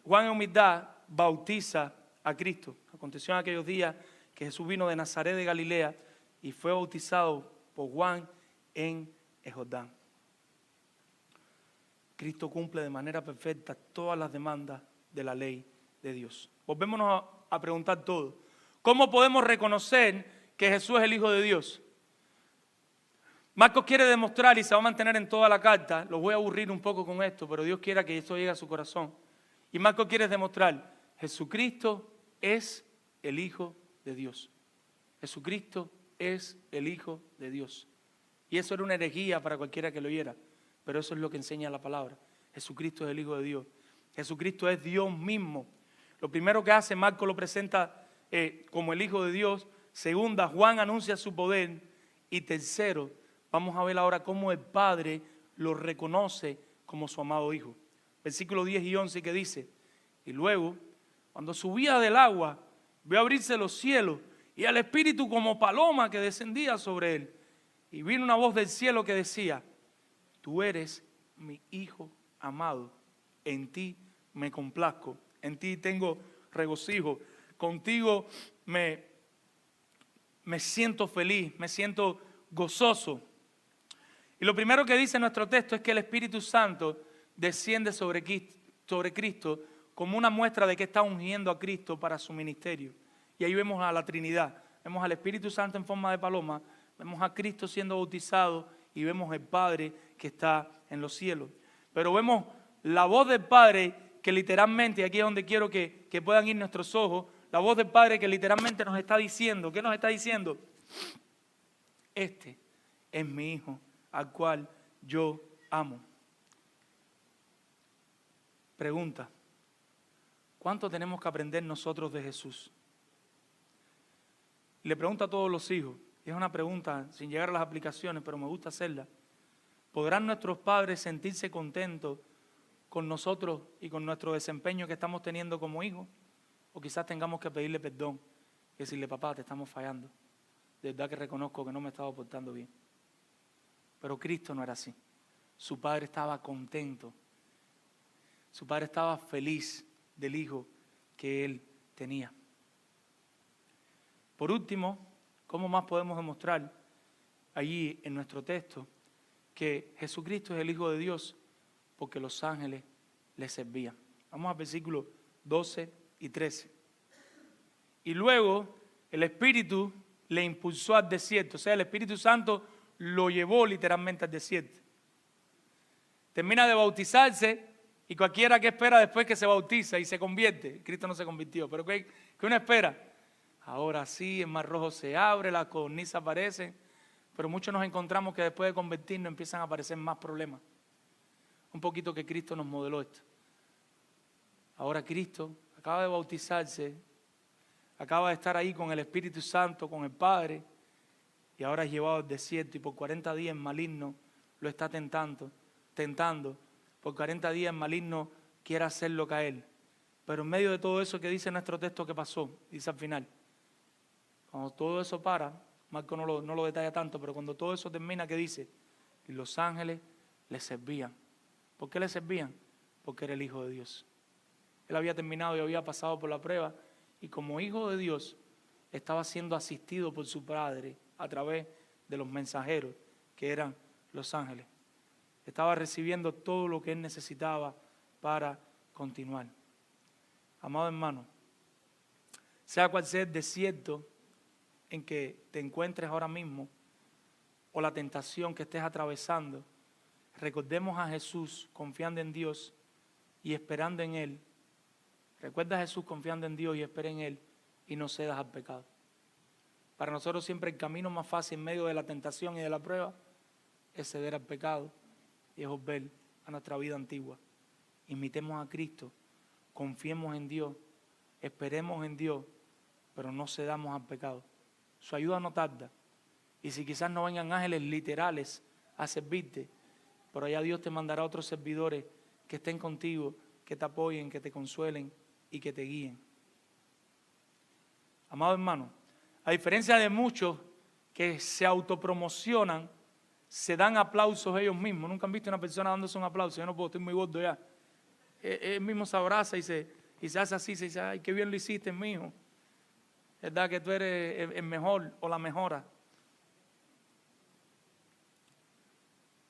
Juan en humildad bautiza a Cristo. Aconteció en aquellos días que Jesús vino de Nazaret de Galilea y fue bautizado por Juan en el Jordán. Cristo cumple de manera perfecta todas las demandas de la ley de Dios. Volvémonos a preguntar todo. ¿Cómo podemos reconocer que Jesús es el Hijo de Dios? Marcos quiere demostrar y se va a mantener en toda la carta. Los voy a aburrir un poco con esto, pero Dios quiera que esto llegue a su corazón. Y Marcos quiere demostrar, Jesucristo es el Hijo de Dios. Jesucristo es el Hijo de Dios. Y eso era una herejía para cualquiera que lo oyera, pero eso es lo que enseña la palabra. Jesucristo es el Hijo de Dios. Jesucristo es Dios mismo. Lo primero que hace, Marcos lo presenta como el Hijo de Dios. Segunda, Juan anuncia su poder. Y tercero, vamos a ver ahora cómo el Padre lo reconoce como su amado Hijo. Versículos 10 y 11 que dice: y luego, cuando subía del agua, vio abrirse los cielos y al Espíritu como paloma que descendía sobre él. Y vino una voz del cielo que decía: tú eres mi Hijo amado, en ti me complazco, en ti tengo regocijo, contigo me siento feliz, me siento gozoso. Y lo primero que dice nuestro texto es que el Espíritu Santo desciende sobre Cristo como una muestra de que está ungiendo a Cristo para su ministerio. Y ahí vemos a la Trinidad, vemos al Espíritu Santo en forma de paloma, vemos a Cristo siendo bautizado y vemos al Padre que está en los cielos. Pero vemos la voz del Padre que literalmente, y aquí es donde quiero que puedan ir nuestros ojos, la voz del Padre que literalmente nos está diciendo, ¿qué nos está diciendo? Este es mi Hijo, al cual yo amo. Pregunta: ¿cuánto tenemos que aprender nosotros de Jesús? Le pregunto a todos los hijos, y es una pregunta sin llegar a las aplicaciones, pero me gusta hacerla. ¿Podrán nuestros padres sentirse contentos con nosotros y con nuestro desempeño que estamos teniendo como hijos? O quizás tengamos que pedirle perdón y decirle: papá, te estamos fallando. De verdad que reconozco que no me estaba portando bien. Pero Cristo no era así. Su Padre estaba contento. Su Padre estaba feliz del Hijo que Él tenía. Por último, ¿cómo más podemos demostrar allí en nuestro texto que Jesucristo es el Hijo de Dios? Porque los ángeles le servían. Vamos al versículo 12 y 13. Y luego el Espíritu le impulsó al desierto. O sea, el Espíritu Santo lo llevó literalmente al desierto. Termina de bautizarse y cualquiera que espera después que se bautiza y se convierte. Cristo no se convirtió, pero ¿qué uno espera? Ahora sí, el mar rojo se abre, las codornices aparecen, pero muchos nos encontramos que después de convertirnos empiezan a aparecer más problemas. Un poquito que Cristo nos modeló esto. Ahora Cristo acaba de bautizarse, acaba de estar ahí con el Espíritu Santo, con el Padre, y ahora es llevado al desierto y por 40 días el maligno lo está tentando. Por 40 días el maligno quiere hacerlo caer. Pero en medio de todo eso que dice nuestro texto que pasó, dice al final, cuando todo eso para, Marco no lo detalla tanto, pero cuando todo eso termina, ¿qué dice? Y los ángeles le servían. ¿Por qué le servían? Porque era el Hijo de Dios. Él había terminado y había pasado por la prueba, y como Hijo de Dios estaba siendo asistido por su Padre a través de los mensajeros que eran los ángeles. Estaba recibiendo todo lo que él necesitaba para continuar. Amado hermano, sea cual sea el desierto en que te encuentres ahora mismo o la tentación que estés atravesando, recordemos a Jesús confiando en Dios y esperando en Él. Recuerda a Jesús confiando en Dios y espera en Él y no cedas al pecado. Para nosotros siempre el camino más fácil en medio de la tentación y de la prueba es ceder al pecado y es volver a nuestra vida antigua. Imitemos a Cristo, confiemos en Dios, esperemos en Dios, pero no cedamos al pecado. Su ayuda no tarda. Y si quizás no vengan ángeles literales a servirte, por allá Dios te mandará otros servidores que estén contigo, que te apoyen, que te consuelen y que te guíen. Amado hermano, a diferencia de muchos que se autopromocionan, se dan aplausos ellos mismos. Nunca han visto una persona dándose un aplauso. Yo no puedo, estoy muy gordo ya. Él mismo se abraza y se hace así, se dice: ay, qué bien lo hiciste, mijo. Es verdad que tú eres el mejor o la mejora.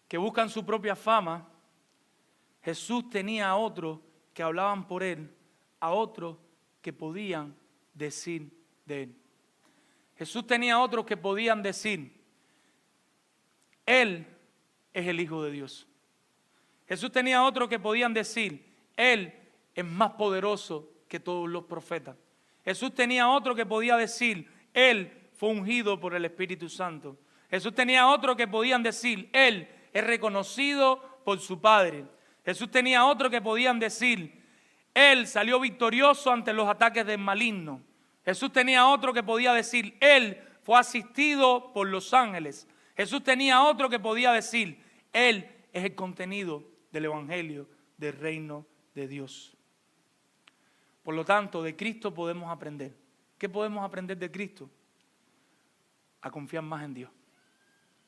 Que buscan su propia fama. Jesús tenía a otros que hablaban por él, a otros que podían decir de él. Jesús tenía a otros que podían decir: Él es el Hijo de Dios. Jesús tenía a otros que podían decir: Él es más poderoso que todos los profetas. Jesús tenía a otro que podía decir: Él fue ungido por el Espíritu Santo. Jesús tenía a otro que podían decir: Él es reconocido por su Padre. Jesús tenía a otro que podían decir: Él salió victorioso ante los ataques del maligno. Jesús tenía a otro que podía decir: Él fue asistido por los ángeles. Jesús tenía a otro que podía decir: Él es el contenido del Evangelio del reino de Dios. Por lo tanto, de Cristo podemos aprender. ¿Qué podemos aprender de Cristo? A confiar más en Dios.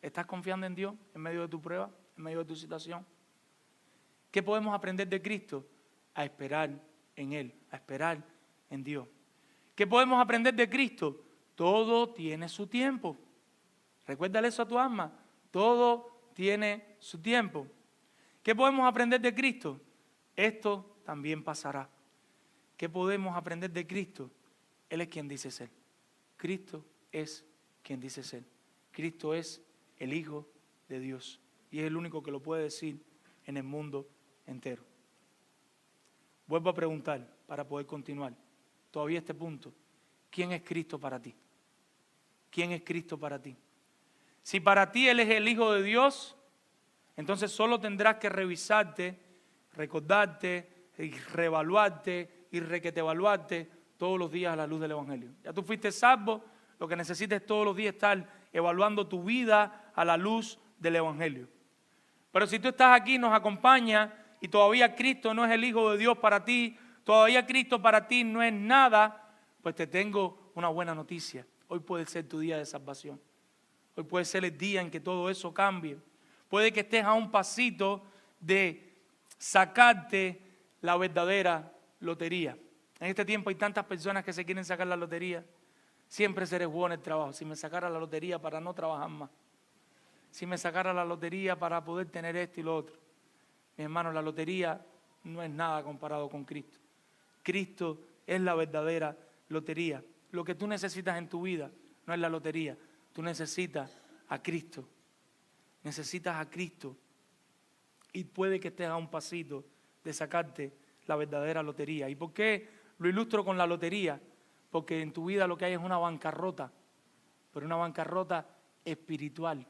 ¿Estás confiando en Dios en medio de tu prueba, en medio de tu situación? ¿Qué podemos aprender de Cristo? A esperar en Él, a esperar en Dios. ¿Qué podemos aprender de Cristo? Todo tiene su tiempo. Recuérdale eso a tu alma. Todo tiene su tiempo. ¿Qué podemos aprender de Cristo? Esto también pasará. ¿Qué podemos aprender de Cristo? Él es quien dice ser. Cristo es quien dice ser. Cristo es el Hijo de Dios. Y es el único que lo puede decir en el mundo entero. Vuelvo a preguntar para poder continuar. Todavía este punto. ¿Quién es Cristo para ti? ¿Quién es Cristo para ti? Si para ti Él es el Hijo de Dios, entonces solo tendrás que revisarte, recordarte, y reevaluarte y requetevaluarte todos los días a la luz del Evangelio. Ya tú fuiste salvo, lo que necesitas es todos los días estar evaluando tu vida a la luz del Evangelio. Pero si tú estás aquí, nos acompañas y todavía Cristo no es el Hijo de Dios para ti, todavía Cristo para ti no es nada, pues te tengo una buena noticia. Hoy puede ser tu día de salvación. Hoy puede ser el día en que todo eso cambie. Puede que estés a un pasito de sacarte la verdadera lotería. En este tiempo hay tantas personas que se quieren sacar la lotería. Siempre seré bueno en el trabajo. Si me sacara la lotería para no trabajar más. Si me sacara la lotería para poder tener esto y lo otro. Mi hermano, la lotería no es nada comparado con Cristo. Cristo es la verdadera lotería. Lo que tú necesitas en tu vida no es la lotería. Tú necesitas a Cristo. Necesitas a Cristo. Y puede que estés a un pasito de sacarte la verdadera lotería. ¿Y por qué lo ilustro con la lotería? Porque en tu vida lo que hay es una bancarrota, pero una bancarrota espiritual.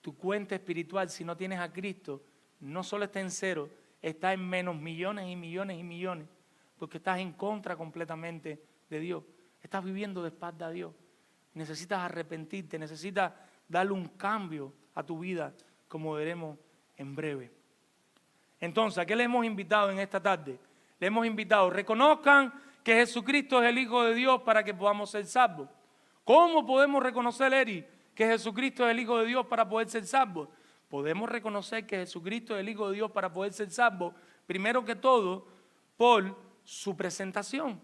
Tu cuenta espiritual, si no tienes a Cristo, no solo está en cero, está en menos millones y millones y millones, porque estás en contra completamente de Dios. Estás viviendo de espalda a Dios. Necesitas arrepentirte, necesitas darle un cambio a tu vida, como veremos en breve. Entonces, ¿a qué le hemos invitado en esta tarde? Le hemos invitado, reconozcan que Jesucristo es el Hijo de Dios para que podamos ser salvos. ¿Cómo podemos reconocer, Eri, que Jesucristo es el Hijo de Dios para poder ser salvos? Podemos reconocer que Jesucristo es el Hijo de Dios para poder ser salvos, primero que todo, por su presentación.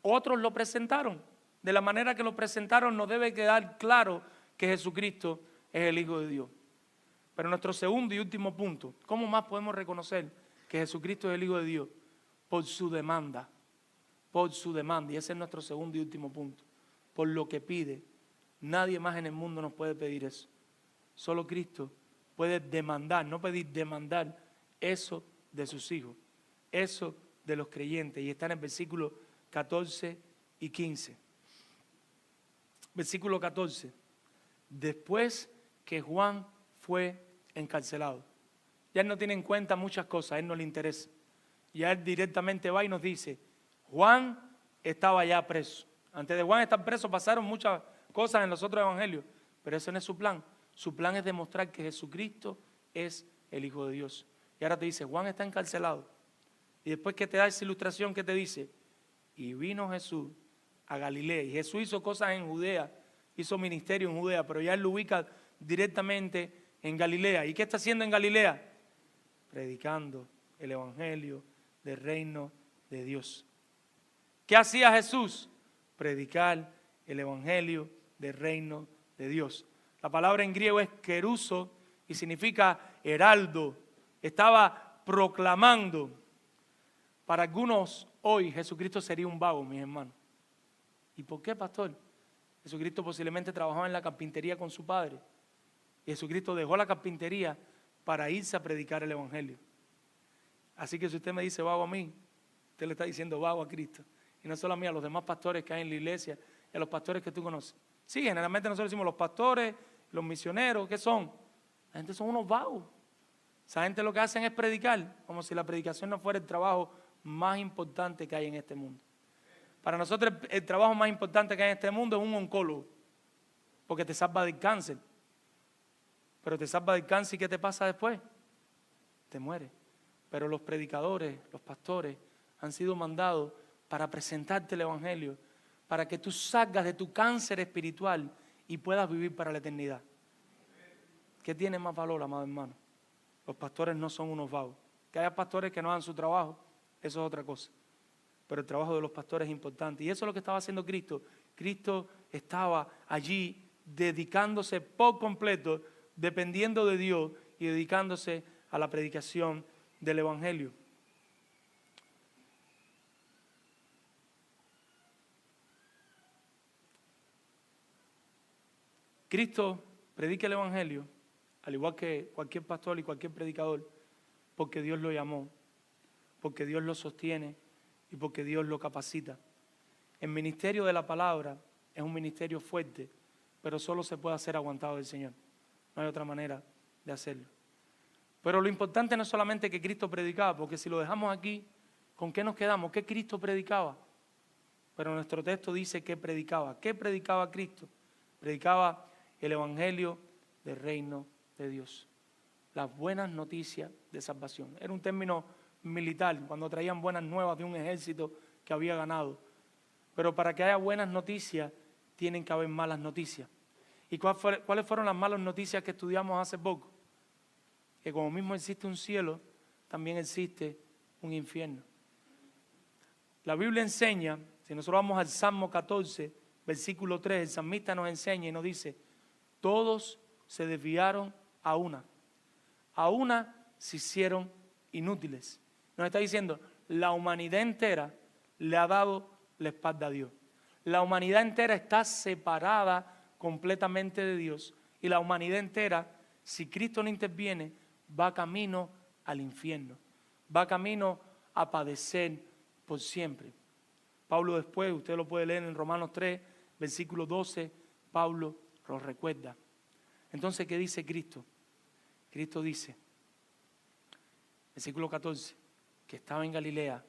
Otros lo presentaron. De la manera que lo presentaron nos debe quedar claro que Jesucristo es el Hijo de Dios. Pero nuestro segundo y último punto, ¿cómo más podemos reconocer que Jesucristo es el Hijo de Dios? Por su demanda. Por su demanda. Y ese es nuestro segundo y último punto. Por lo que pide. Nadie más en el mundo nos puede pedir eso. Solo Cristo puede demandar, no pedir, demandar eso de sus hijos. Eso de los creyentes. Y está en el versículo 14 y 15. Versículo 14. Después que Juan fue encarcelado. Ya él no tiene en cuenta muchas cosas, a él no le interesa. Ya él directamente va y nos dice, Juan estaba ya preso. Antes de Juan estar preso pasaron muchas cosas en los otros evangelios, pero ese no es su plan. Su plan es demostrar que Jesucristo es el Hijo de Dios. Y ahora te dice, Juan está encarcelado. Y después que te da esa ilustración, ¿qué te dice? Y vino Jesús a Galilea. Y Jesús hizo cosas en Judea, hizo ministerio en Judea, pero ya él lo ubica directamente en Galilea. ¿Y qué está haciendo en Galilea? Predicando el evangelio del reino de Dios. ¿Qué hacía Jesús? Predicar el evangelio del reino de Dios. La palabra en griego es keruso y significa heraldo. Estaba proclamando. Para algunos hoy Jesucristo sería un vago, mis hermanos. ¿Y por qué, pastor? Jesucristo posiblemente trabajaba en la carpintería con su padre. Y Jesucristo dejó la carpintería para irse a predicar el evangelio. Así que si usted me dice vago a mí, usted le está diciendo vago a Cristo. Y no solo a mí, a los demás pastores que hay en la iglesia y a los pastores que tú conoces. Sí, generalmente nosotros decimos los pastores, los misioneros, ¿qué son? La gente son unos vagos. Esa gente lo que hacen es predicar, como si la predicación no fuera el trabajo más importante que hay en este mundo. Para nosotros el trabajo más importante que hay en este mundo es un oncólogo, porque te salva del cáncer. pero te salva del cáncer, ¿y qué te pasa después? Te mueres. Pero los predicadores, los pastores, han sido mandados para presentarte el Evangelio, para que tú salgas de tu cáncer espiritual y puedas vivir para la eternidad. ¿Qué tiene más valor, amado hermano? Los pastores no son unos vagos. Que haya pastores que no hagan su trabajo, eso es otra cosa. Pero el trabajo de los pastores es importante. Y eso es lo que estaba haciendo Cristo. Cristo estaba allí dedicándose por completo, dependiendo de Dios y dedicándose a la predicación del Evangelio. Cristo predica el Evangelio, al igual que cualquier pastor y cualquier predicador, porque Dios lo llamó, porque Dios lo sostiene y porque Dios lo capacita. El ministerio de la palabra es un ministerio fuerte, pero solo se puede hacer aguantado del Señor. No hay otra manera de hacerlo. Pero lo importante no es solamente que Cristo predicaba, porque si lo dejamos aquí, ¿con qué nos quedamos? ¿Qué Cristo predicaba? Pero nuestro texto dice que predicaba. ¿Qué predicaba Cristo? Predicaba el Evangelio del reino de Dios. Las buenas noticias de salvación. Era un término militar, cuando traían buenas nuevas de un ejército que había ganado. Pero para que haya buenas noticias, tienen que haber malas noticias. ¿Y cuáles fueron las malas noticias que estudiamos hace poco? Que como mismo existe un cielo, también existe un infierno. La Biblia enseña, si nosotros vamos al Salmo 14, versículo 3, el salmista nos enseña y nos dice: todos se desviaron a una se hicieron inútiles. Nos está diciendo, la humanidad entera le ha dado la espalda a Dios. La humanidad entera está separada completamente de Dios. Y la humanidad entera, si Cristo no interviene, va camino al infierno. Va camino a padecer por siempre. Pablo después, usted lo puede leer en Romanos 3, versículo 12, Pablo lo recuerda. Entonces, ¿qué dice Cristo? Cristo dice, versículo 14, que estaba en Galilea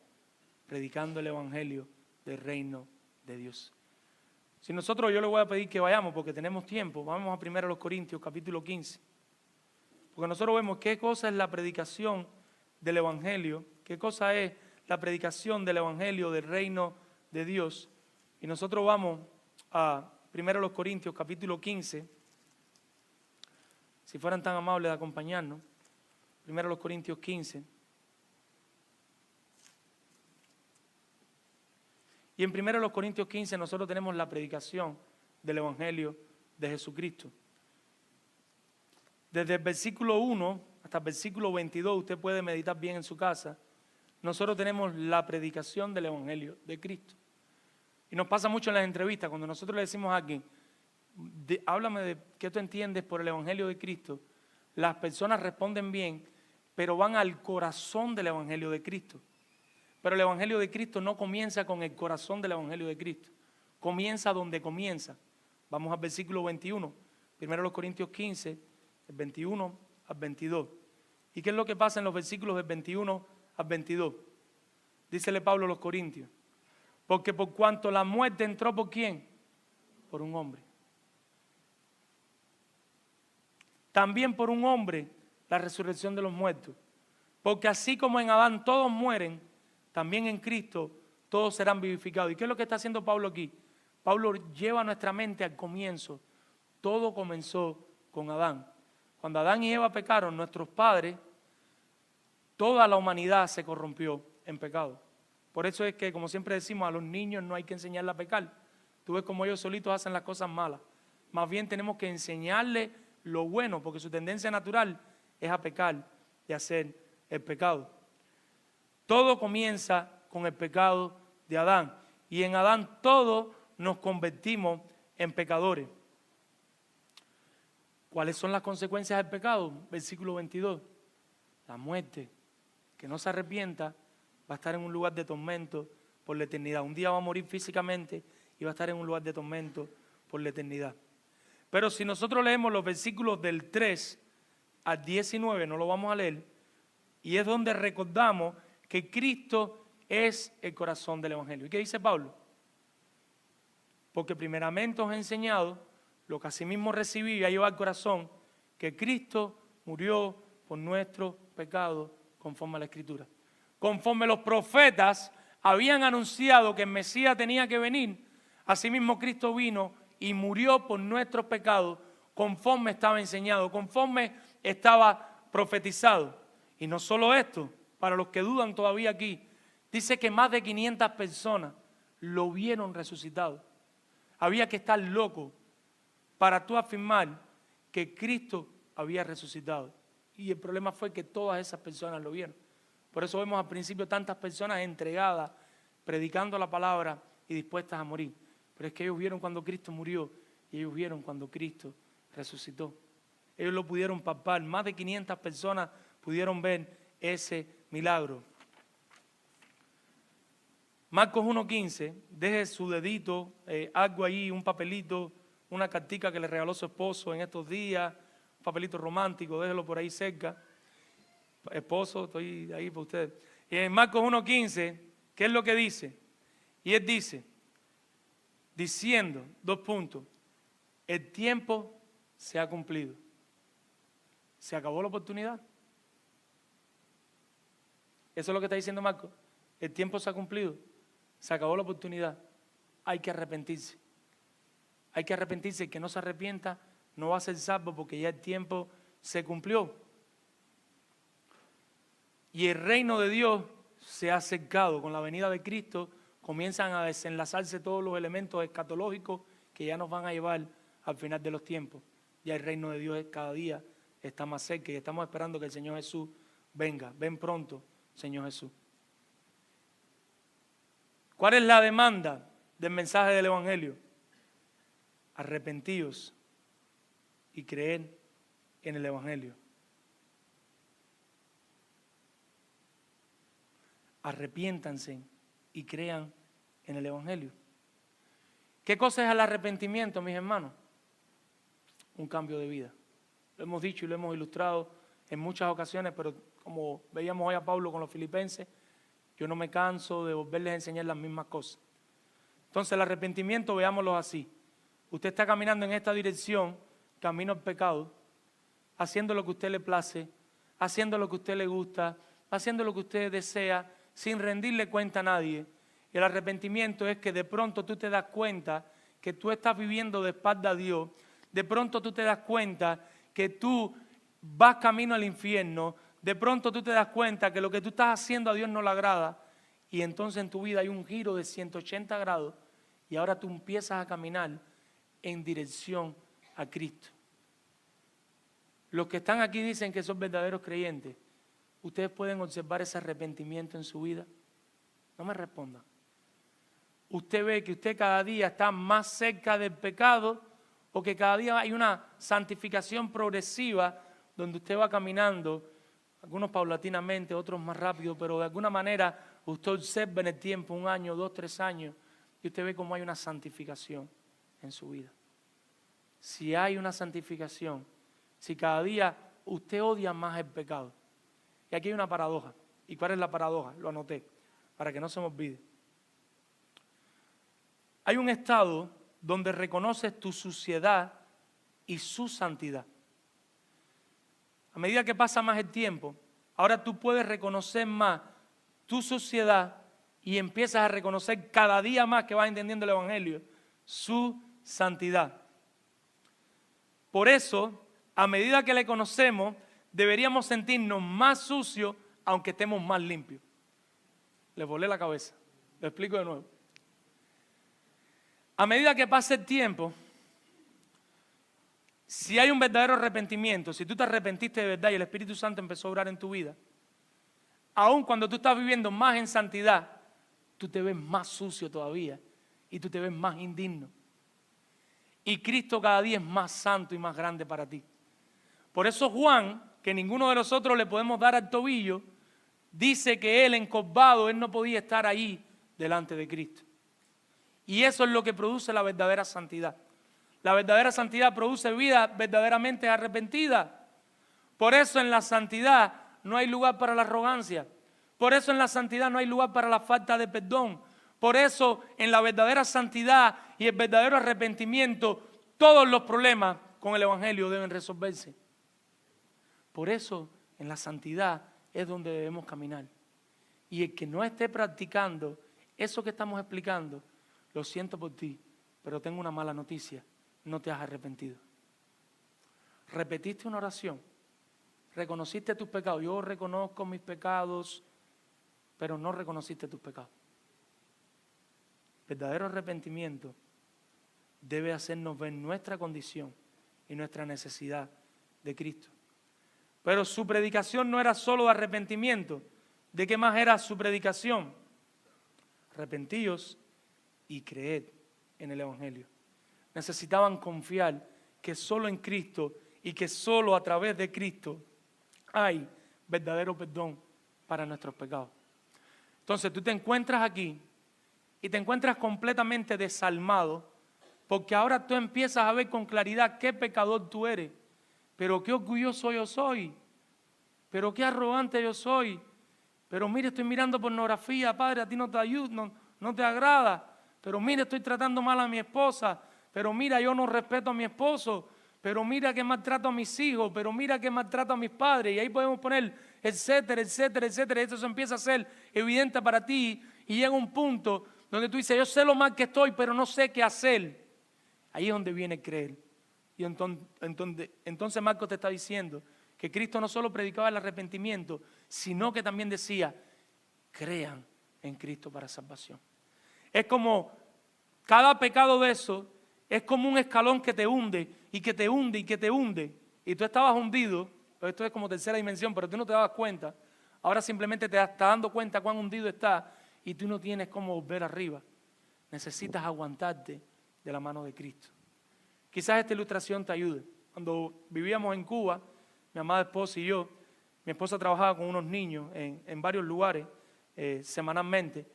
predicando el Evangelio del reino de Dios. Si nosotros, yo le voy a pedir que vayamos porque tenemos tiempo, vamos a 1 Corintios capítulo 15. Porque nosotros vemos qué cosa es la predicación del Evangelio, qué cosa es la predicación del Evangelio del reino de Dios. Y nosotros vamos a 1 Corintios capítulo 15, si fueran tan amables de acompañarnos. 1 Corintios 15. Y en 1 Corintios 15 nosotros tenemos la predicación del Evangelio de Jesucristo. Desde el versículo 1 hasta el versículo 22, usted puede meditar bien en su casa, nosotros tenemos la predicación del Evangelio de Cristo. Y nos pasa mucho en las entrevistas, cuando nosotros le decimos a alguien, háblame de qué tú entiendes por el Evangelio de Cristo, las personas responden bien, pero van al corazón del Evangelio de Cristo. Pero el Evangelio de Cristo no comienza con el corazón del Evangelio de Cristo. Comienza donde comienza. Vamos al versículo 21. 1 Corintios 15, el 21 al 22. ¿Y qué es lo que pasa en los versículos del 21 al 22? Dícele Pablo a los Corintios. Porque por cuanto la muerte entró, ¿por quién? Por un hombre. También por un hombre la resurrección de los muertos. Porque así como en Adán todos mueren, también en Cristo todos serán vivificados. ¿Y qué es lo que está haciendo Pablo aquí? Pablo lleva nuestra mente al comienzo. Todo comenzó con Adán. Cuando Adán y Eva pecaron, nuestros padres, toda la humanidad se corrompió en pecado. Por eso es que, como siempre decimos, a los niños no hay que enseñarles a pecar. Tú ves como ellos solitos hacen las cosas malas. Más bien tenemos que enseñarles lo bueno, porque su tendencia natural es a pecar y a hacer el pecado. Todo comienza con el pecado de Adán. Y en Adán todos nos convertimos en pecadores. ¿Cuáles son las consecuencias del pecado? Versículo 22. La muerte. Que no se arrepienta va a estar en un lugar de tormento por la eternidad. Un día va a morir físicamente y va a estar en un lugar de tormento por la eternidad. Pero si nosotros leemos los versículos del 3 al 19, no lo vamos a leer, y es donde recordamos que Cristo es el corazón del Evangelio. ¿Y qué dice Pablo? Porque primeramente os he enseñado lo que asimismo recibí y ha llevado al corazón, que Cristo murió por nuestros pecados conforme a la Escritura. Conforme los profetas habían anunciado que el Mesías tenía que venir, asimismo Cristo vino y murió por nuestros pecados conforme estaba enseñado, conforme estaba profetizado. Y no solo esto, para los que dudan todavía aquí, dice que más de 500 personas lo vieron resucitado. Había que estar loco para tú afirmar que Cristo había resucitado. Y el problema fue que todas esas personas lo vieron. Por eso vemos al principio tantas personas entregadas, predicando la palabra y dispuestas a morir. Pero es que ellos vieron cuando Cristo murió y ellos vieron cuando Cristo resucitó. Ellos lo pudieron palpar. Más de 500 personas pudieron ver ese milagro. Marcos 1:15, deje su dedito, algo ahí, un papelito, una cartica que le regaló su esposo en estos días, un papelito romántico, déjelo por ahí cerca. Esposo, estoy ahí para usted. Y en Marcos 1:15, ¿qué es lo que dice? Y él dice, diciendo, 2 puntos, el tiempo se ha cumplido. ¿Se acabó la oportunidad? Eso es lo que está diciendo Marcos. El tiempo se ha cumplido. Se acabó la oportunidad. Hay que arrepentirse. Hay que arrepentirse. El que no se arrepienta no va a ser salvo porque ya el tiempo se cumplió. Y el reino de Dios se ha acercado. Con la venida de Cristo comienzan a desenlazarse todos los elementos escatológicos que ya nos van a llevar al final de los tiempos. Ya el reino de Dios cada día está más cerca y estamos esperando que el Señor Jesús venga. Ven pronto, Señor Jesús. ¿Cuál es la demanda del mensaje del Evangelio? Arrepentíos y creer en el Evangelio. Arrepiéntanse y crean en el Evangelio. ¿Qué cosa es el arrepentimiento, mis hermanos? Un cambio de vida. Lo hemos dicho y lo hemos ilustrado en muchas ocasiones, pero como veíamos hoy a Pablo con los filipenses, yo no me canso de volverles a enseñar las mismas cosas. Entonces el arrepentimiento, veámoslo así. Usted está caminando en esta dirección, camino al pecado, haciendo lo que a usted le place, haciendo lo que a usted le gusta, haciendo lo que usted desea, sin rendirle cuenta a nadie. El arrepentimiento es que de pronto tú te das cuenta que tú estás viviendo de espalda a Dios. De pronto tú te das cuenta que tú vas camino al infierno. De pronto tú te das cuenta que lo que tú estás haciendo a Dios no le agrada. Y entonces en tu vida hay un giro de 180 grados y ahora tú empiezas a caminar en dirección a Cristo. Los que están aquí dicen que son verdaderos creyentes. ¿Ustedes pueden observar ese arrepentimiento en su vida? No me respondan. ¿Usted ve que usted cada día está más cerca del pecado o que cada día hay una santificación progresiva donde usted va caminando, algunos paulatinamente, otros más rápido, pero de alguna manera usted observa en el tiempo, 1 año, 2, 3 años, y usted ve cómo hay una santificación en su vida? Si hay una santificación, si cada día usted odia más el pecado. Y aquí hay una paradoja. ¿Y cuál es la paradoja? Lo anoté, para que no se me olvide. Hay un estado donde reconoces tu suciedad y su santidad. A medida que pasa más el tiempo, ahora tú puedes reconocer más tu suciedad y empiezas a reconocer cada día más que vas entendiendo el Evangelio, su santidad. Por eso, a medida que le conocemos, deberíamos sentirnos más sucios aunque estemos más limpios. Les volé la cabeza. Lo explico de nuevo. A medida que pasa el tiempo, si hay un verdadero arrepentimiento, si tú te arrepentiste de verdad y el Espíritu Santo empezó a obrar en tu vida, aun cuando tú estás viviendo más en santidad, tú te ves más sucio todavía y tú te ves más indigno. Y Cristo cada día es más santo y más grande para ti. Por eso Juan, que ninguno de nosotros le podemos dar al tobillo, dice que él encorvado, él no podía estar ahí delante de Cristo. Y eso es lo que produce la verdadera santidad. La verdadera santidad produce vida verdaderamente arrepentida. Por eso en la santidad no hay lugar para la arrogancia. Por eso en la santidad no hay lugar para la falta de perdón. Por eso en la verdadera santidad y el verdadero arrepentimiento, todos los problemas con el Evangelio deben resolverse. Por eso, en la santidad es donde debemos caminar. Y el que no esté practicando eso que estamos explicando, lo siento por ti, pero tengo una mala noticia, no te has arrepentido. Repetiste una oración, reconociste tus pecados. Yo reconozco mis pecados, pero no reconociste tus pecados. Verdadero arrepentimiento debe hacernos ver nuestra condición y nuestra necesidad de Cristo. Pero su predicación no era solo de arrepentimiento. ¿De qué más era su predicación? Arrepentíos y creed en el Evangelio. Necesitaban confiar que solo en Cristo y que solo a través de Cristo hay verdadero perdón para nuestros pecados. Entonces tú te encuentras aquí y te encuentras completamente desalmado, porque ahora tú empiezas a ver con claridad qué pecador tú eres, pero qué orgulloso yo soy, pero qué arrogante yo soy, pero mire, estoy mirando pornografía, Padre, a ti no te ayuda, no te agrada, pero mire, estoy tratando mal a mi esposa, pero mira, yo no respeto a mi esposo, pero mira que maltrato a mis hijos, pero mira que maltrato a mis padres, y ahí podemos poner etcétera, etcétera, etcétera. Esto se empieza a ser evidente para ti y llega un punto donde tú dices, yo sé lo mal que estoy, pero no sé qué hacer. Ahí es donde viene creer. Y entonces Marcos te está diciendo que Cristo no solo predicaba el arrepentimiento, sino que también decía, crean en Cristo para salvación. Es como cada pecado de eso, es como un escalón que te hunde y que te hunde y que te hunde. Y tú estabas hundido, esto es como tercera dimensión, pero tú no te dabas cuenta. Ahora simplemente te estás dando cuenta cuán hundido estás y tú no tienes cómo volver arriba. Necesitas aguantarte de la mano de Cristo. Quizás esta ilustración te ayude. Cuando vivíamos en Cuba, mi amada esposa y yo, mi esposa trabajaba con unos niños en varios lugares semanalmente,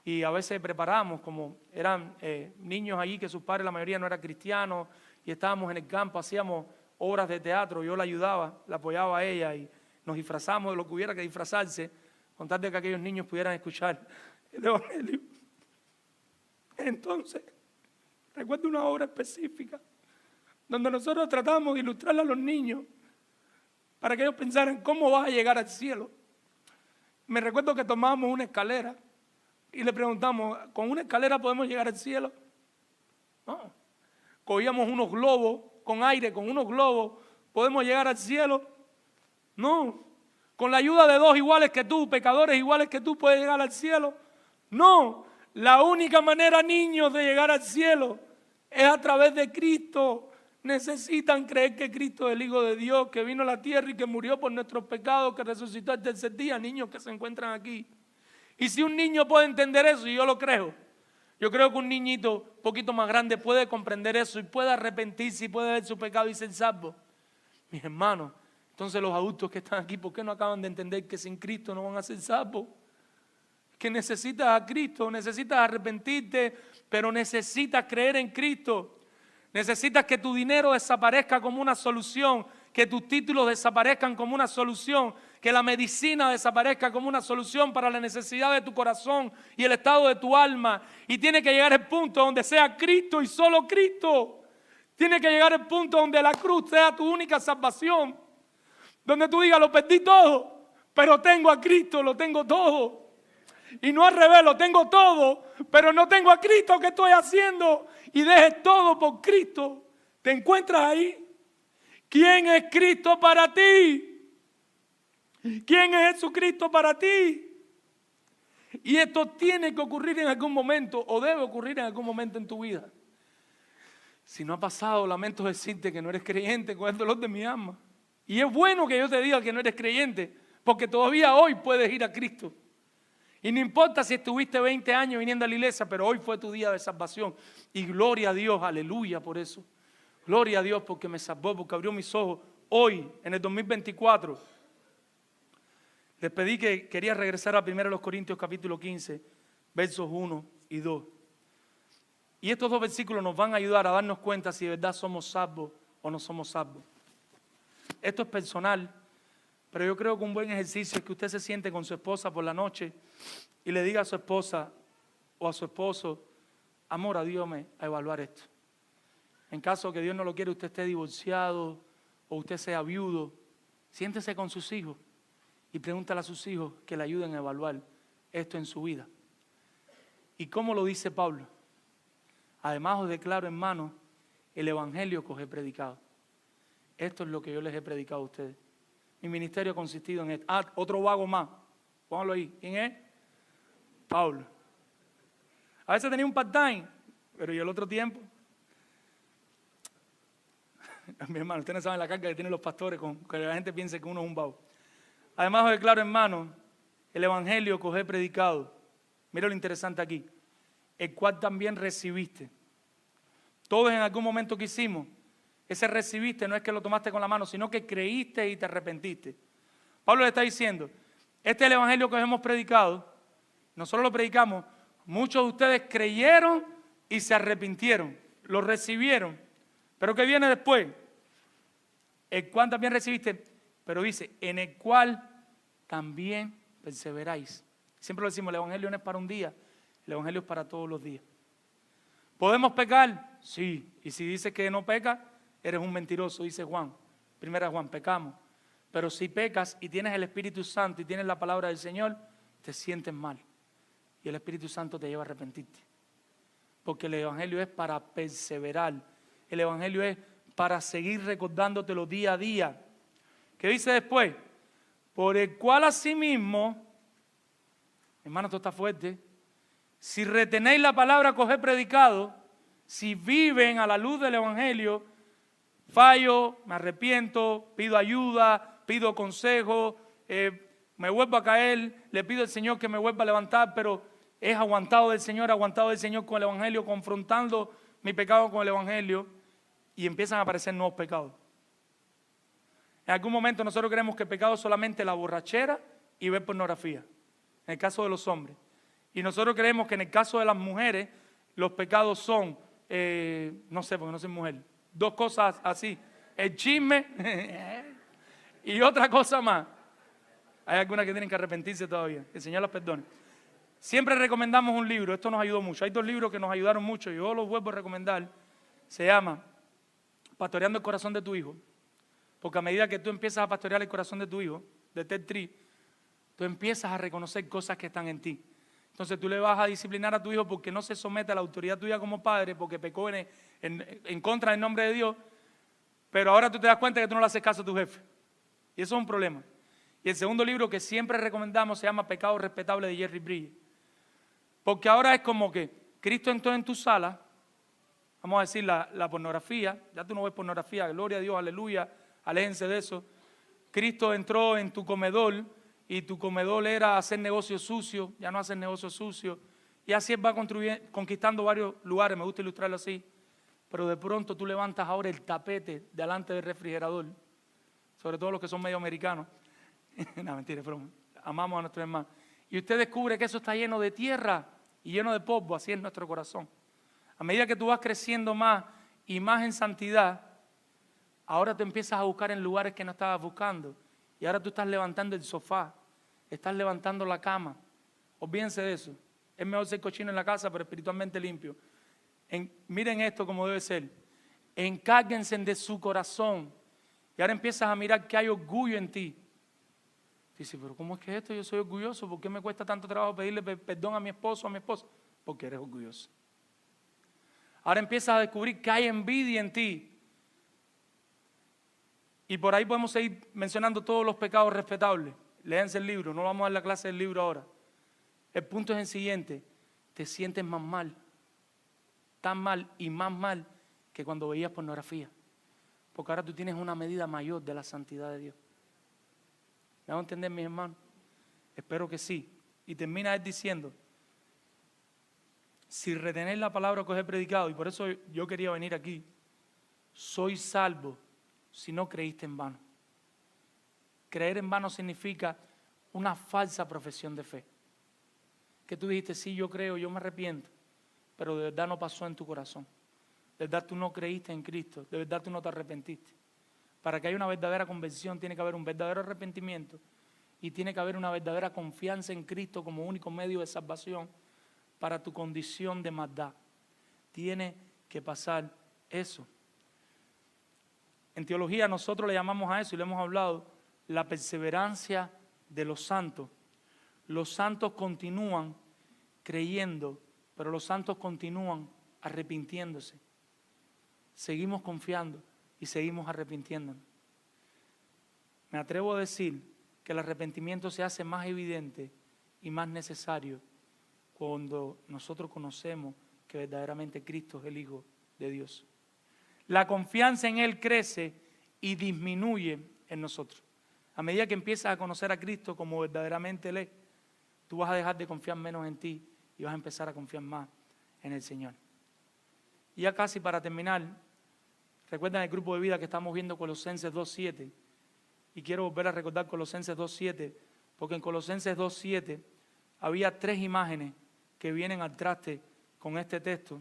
y a veces preparábamos, como eran niños allí que sus padres la mayoría no eran cristianos, y estábamos en el campo, hacíamos obras de teatro, yo la ayudaba, la apoyaba a ella y nos disfrazamos de lo que hubiera que disfrazarse, con tal de que aquellos niños pudieran escuchar el Evangelio. Entonces, recuerdo una obra específica donde nosotros tratamos de ilustrarle a los niños para que ellos pensaran cómo vas a llegar al cielo. Me recuerdo que tomábamos una escalera y le preguntamos, ¿con una escalera podemos llegar al cielo? No. Cogíamos unos globos con aire, con unos globos, ¿podemos llegar al cielo? No. Con la ayuda de dos iguales que tú, pecadores iguales que tú, ¿puedes llegar al cielo? No. La única manera, niños, de llegar al cielo es a través de Cristo. Necesitan creer que Cristo es el Hijo de Dios, que vino a la tierra y que murió por nuestros pecados, que resucitó el tercer día, niños que se encuentran aquí. Y si un niño puede entender eso, y yo lo creo, yo creo que un niñito un poquito más grande puede comprender eso y puede arrepentirse y puede ver su pecado y ser salvo. Mis hermanos, entonces los adultos que están aquí, ¿por qué no acaban de entender que sin Cristo no van a ser salvos? Que necesitas a Cristo, necesitas arrepentirte, pero necesitas creer en Cristo. Necesitas que tu dinero desaparezca como una solución, que tus títulos desaparezcan como una solución, que la medicina desaparezca como una solución para la necesidad de tu corazón y el estado de tu alma. Y tiene que llegar el punto donde sea Cristo y solo Cristo. Tiene que llegar el punto donde la cruz sea tu única salvación. Donde tú digas, lo perdí todo, pero tengo a Cristo, lo tengo todo. Y no al revés, lo tengo todo, pero no tengo a Cristo. ¿Qué estoy haciendo? Y dejes todo por Cristo. ¿Te encuentras ahí? ¿Quién es Cristo para ti? ¿Quién es Jesucristo para ti? Y esto tiene que ocurrir en algún momento, o debe ocurrir en algún momento en tu vida. Si no ha pasado, lamento decirte que no eres creyente con el dolor de mi alma. Y es bueno que yo te diga que no eres creyente, porque todavía hoy puedes ir a Cristo. Y no importa si estuviste 20 años viniendo a la iglesia, pero hoy fue tu día de salvación. Y gloria a Dios, aleluya por eso. Gloria a Dios porque me salvó, porque abrió mis ojos hoy, en el 2024. Les pedí que quería regresar a 1 Corintios capítulo 15, versos 1 y 2. Y estos dos versículos nos van a ayudar a darnos cuenta si de verdad somos salvos o no somos salvos. Esto es personal, pero yo creo que un buen ejercicio es que usted se siente con su esposa por la noche y le diga a su esposa o a su esposo, amor, ayúdame a evaluar esto. En caso que Dios no lo quiera, usted esté divorciado o usted sea viudo, siéntese con sus hijos y pregúntale a sus hijos que le ayuden a evaluar esto en su vida. ¿Y cómo lo dice Pablo? Además os declaro, hermanos, el evangelio que os he predicado. Esto es lo que yo les he predicado a ustedes. Mi ministerio ha consistido en esto. Otro vago más. Póngalo ahí. ¿Quién es? Pablo. A veces tenía un part-time, pero ¿y el otro tiempo? Mi hermano, ustedes no saben la carga que tienen los pastores con que la gente piense que uno es un vago. Además os declaro, hermanos, el evangelio que os he predicado. Mira lo interesante aquí. El cual también recibiste. Todos en algún momento que hicimos, ese recibiste no es que lo tomaste con la mano, sino que creíste y te arrepentiste. Pablo le está diciendo, este es el evangelio que os hemos predicado, nosotros lo predicamos, muchos de ustedes creyeron y se arrepintieron, lo recibieron. Pero ¿qué viene después? El cual también recibiste, pero dice, en el cual también perseveráis. Siempre lo decimos, el evangelio no es para un día, el evangelio es para todos los días. ¿Podemos pecar? Sí. Y si dices que no pecas, eres un mentiroso, dice Juan. Primera Juan, pecamos. Pero si pecas y tienes el Espíritu Santo y tienes la palabra del Señor, te sientes mal. Y el Espíritu Santo te lleva a arrepentirte. Porque el evangelio es para perseverar. El evangelio es para seguir recordándotelo día a día. ¿Qué dice después? Por el cual asimismo, hermano, esto está fuerte, si retenéis la palabra que os he predicado, si viven a la luz del evangelio, fallo, me arrepiento, pido ayuda, pido consejo, me vuelvo a caer, le pido al Señor que me vuelva a levantar, pero es aguantado del Señor con el evangelio, confrontando mi pecado con el evangelio, y empiezan a aparecer nuevos pecados. En algún momento nosotros creemos que el pecado es solamente la borrachera y ver pornografía, en el caso de los hombres. Y nosotros creemos que en el caso de las mujeres, los pecados son, no sé, porque no soy mujer, dos cosas así, el chisme y otra cosa más. Hay algunas que tienen que arrepentirse todavía, que el Señor las perdone. Siempre recomendamos un libro, esto nos ayudó mucho. Hay dos libros que nos ayudaron mucho, y yo los vuelvo a recomendar. Se llama Pastoreando el corazón de tu hijo. Porque a medida que tú empiezas a pastorear el corazón de tu hijo, de Ted Tree, tú empiezas a reconocer cosas que están en ti. Entonces tú le vas a disciplinar a tu hijo porque no se somete a la autoridad tuya como padre, porque pecó en contra del nombre de Dios, pero ahora tú te das cuenta que tú no le haces caso a tu jefe. Y eso es un problema. Y el segundo libro que siempre recomendamos se llama Pecado Respetable, de Jerry Bridges. Porque ahora es como que Cristo entró en tu sala, vamos a decir la pornografía, ya tú no ves pornografía, gloria a Dios, aleluya, aléjense de eso. Cristo entró en tu comedor, y tu comedor era hacer negocios sucios, ya no hacer negocios sucios, y así él va conquistando varios lugares, me gusta ilustrarlo así, pero de pronto tú levantas ahora el tapete delante del refrigerador, sobre todo los que son medio americanos, no, mentira, es broma, amamos a nuestros hermanos, y usted descubre que eso está lleno de tierra y lleno de polvo, así es nuestro corazón. A medida que tú vas creciendo más y más en santidad, ahora te empiezas a buscar en lugares que no estabas buscando. Y ahora tú estás levantando el sofá, estás levantando la cama. Olvídense de eso. Es mejor ser cochino en la casa, pero espiritualmente limpio. Miren esto como debe ser. Encárguense de su corazón. Y ahora empiezas a mirar que hay orgullo en ti. Dice, pero ¿cómo es que esto? Yo soy orgulloso. ¿Por qué me cuesta tanto trabajo pedirle perdón a mi esposo o a mi esposa? Porque eres orgulloso. Ahora empiezas a descubrir que hay envidia en ti. Y por ahí podemos seguir mencionando todos los pecados respetables. Léanse el libro, no vamos a dar la clase del libro ahora. El punto es el siguiente, te sientes más mal, tan mal y más mal que cuando veías pornografía. Porque ahora tú tienes una medida mayor de la santidad de Dios. ¿Me van a entender, mis hermanos? Espero que sí. Y termina él diciendo, si retenéis la palabra que os he predicado, y por eso yo quería venir aquí, sois salvos si no creíste en vano. Creer en vano significa una falsa profesión de fe. Que tú dijiste, sí, yo creo, yo me arrepiento, pero de verdad no pasó en tu corazón. De verdad tú no creíste en Cristo, de verdad tú no te arrepentiste. Para que haya una verdadera conversión tiene que haber un verdadero arrepentimiento y tiene que haber una verdadera confianza en Cristo como único medio de salvación para tu condición de maldad. Tiene que pasar eso. En teología nosotros le llamamos a eso, y le hemos hablado, la perseverancia de los santos. Los santos continúan creyendo, pero los santos continúan arrepintiéndose. Seguimos confiando y seguimos arrepintiéndonos. Me atrevo a decir que el arrepentimiento se hace más evidente y más necesario cuando nosotros conocemos que verdaderamente Cristo es el Hijo de Dios. La confianza en Él crece y disminuye en nosotros. A medida que empiezas a conocer a Cristo como verdaderamente Él es, tú vas a dejar de confiar menos en ti y vas a empezar a confiar más en el Señor. Y ya casi para terminar, recuerdan el grupo de vida que estamos viendo Colosenses 2:7. Y quiero volver a recordar Colosenses 2:7, porque en Colosenses 2:7 había 3 imágenes que vienen al traste con este texto.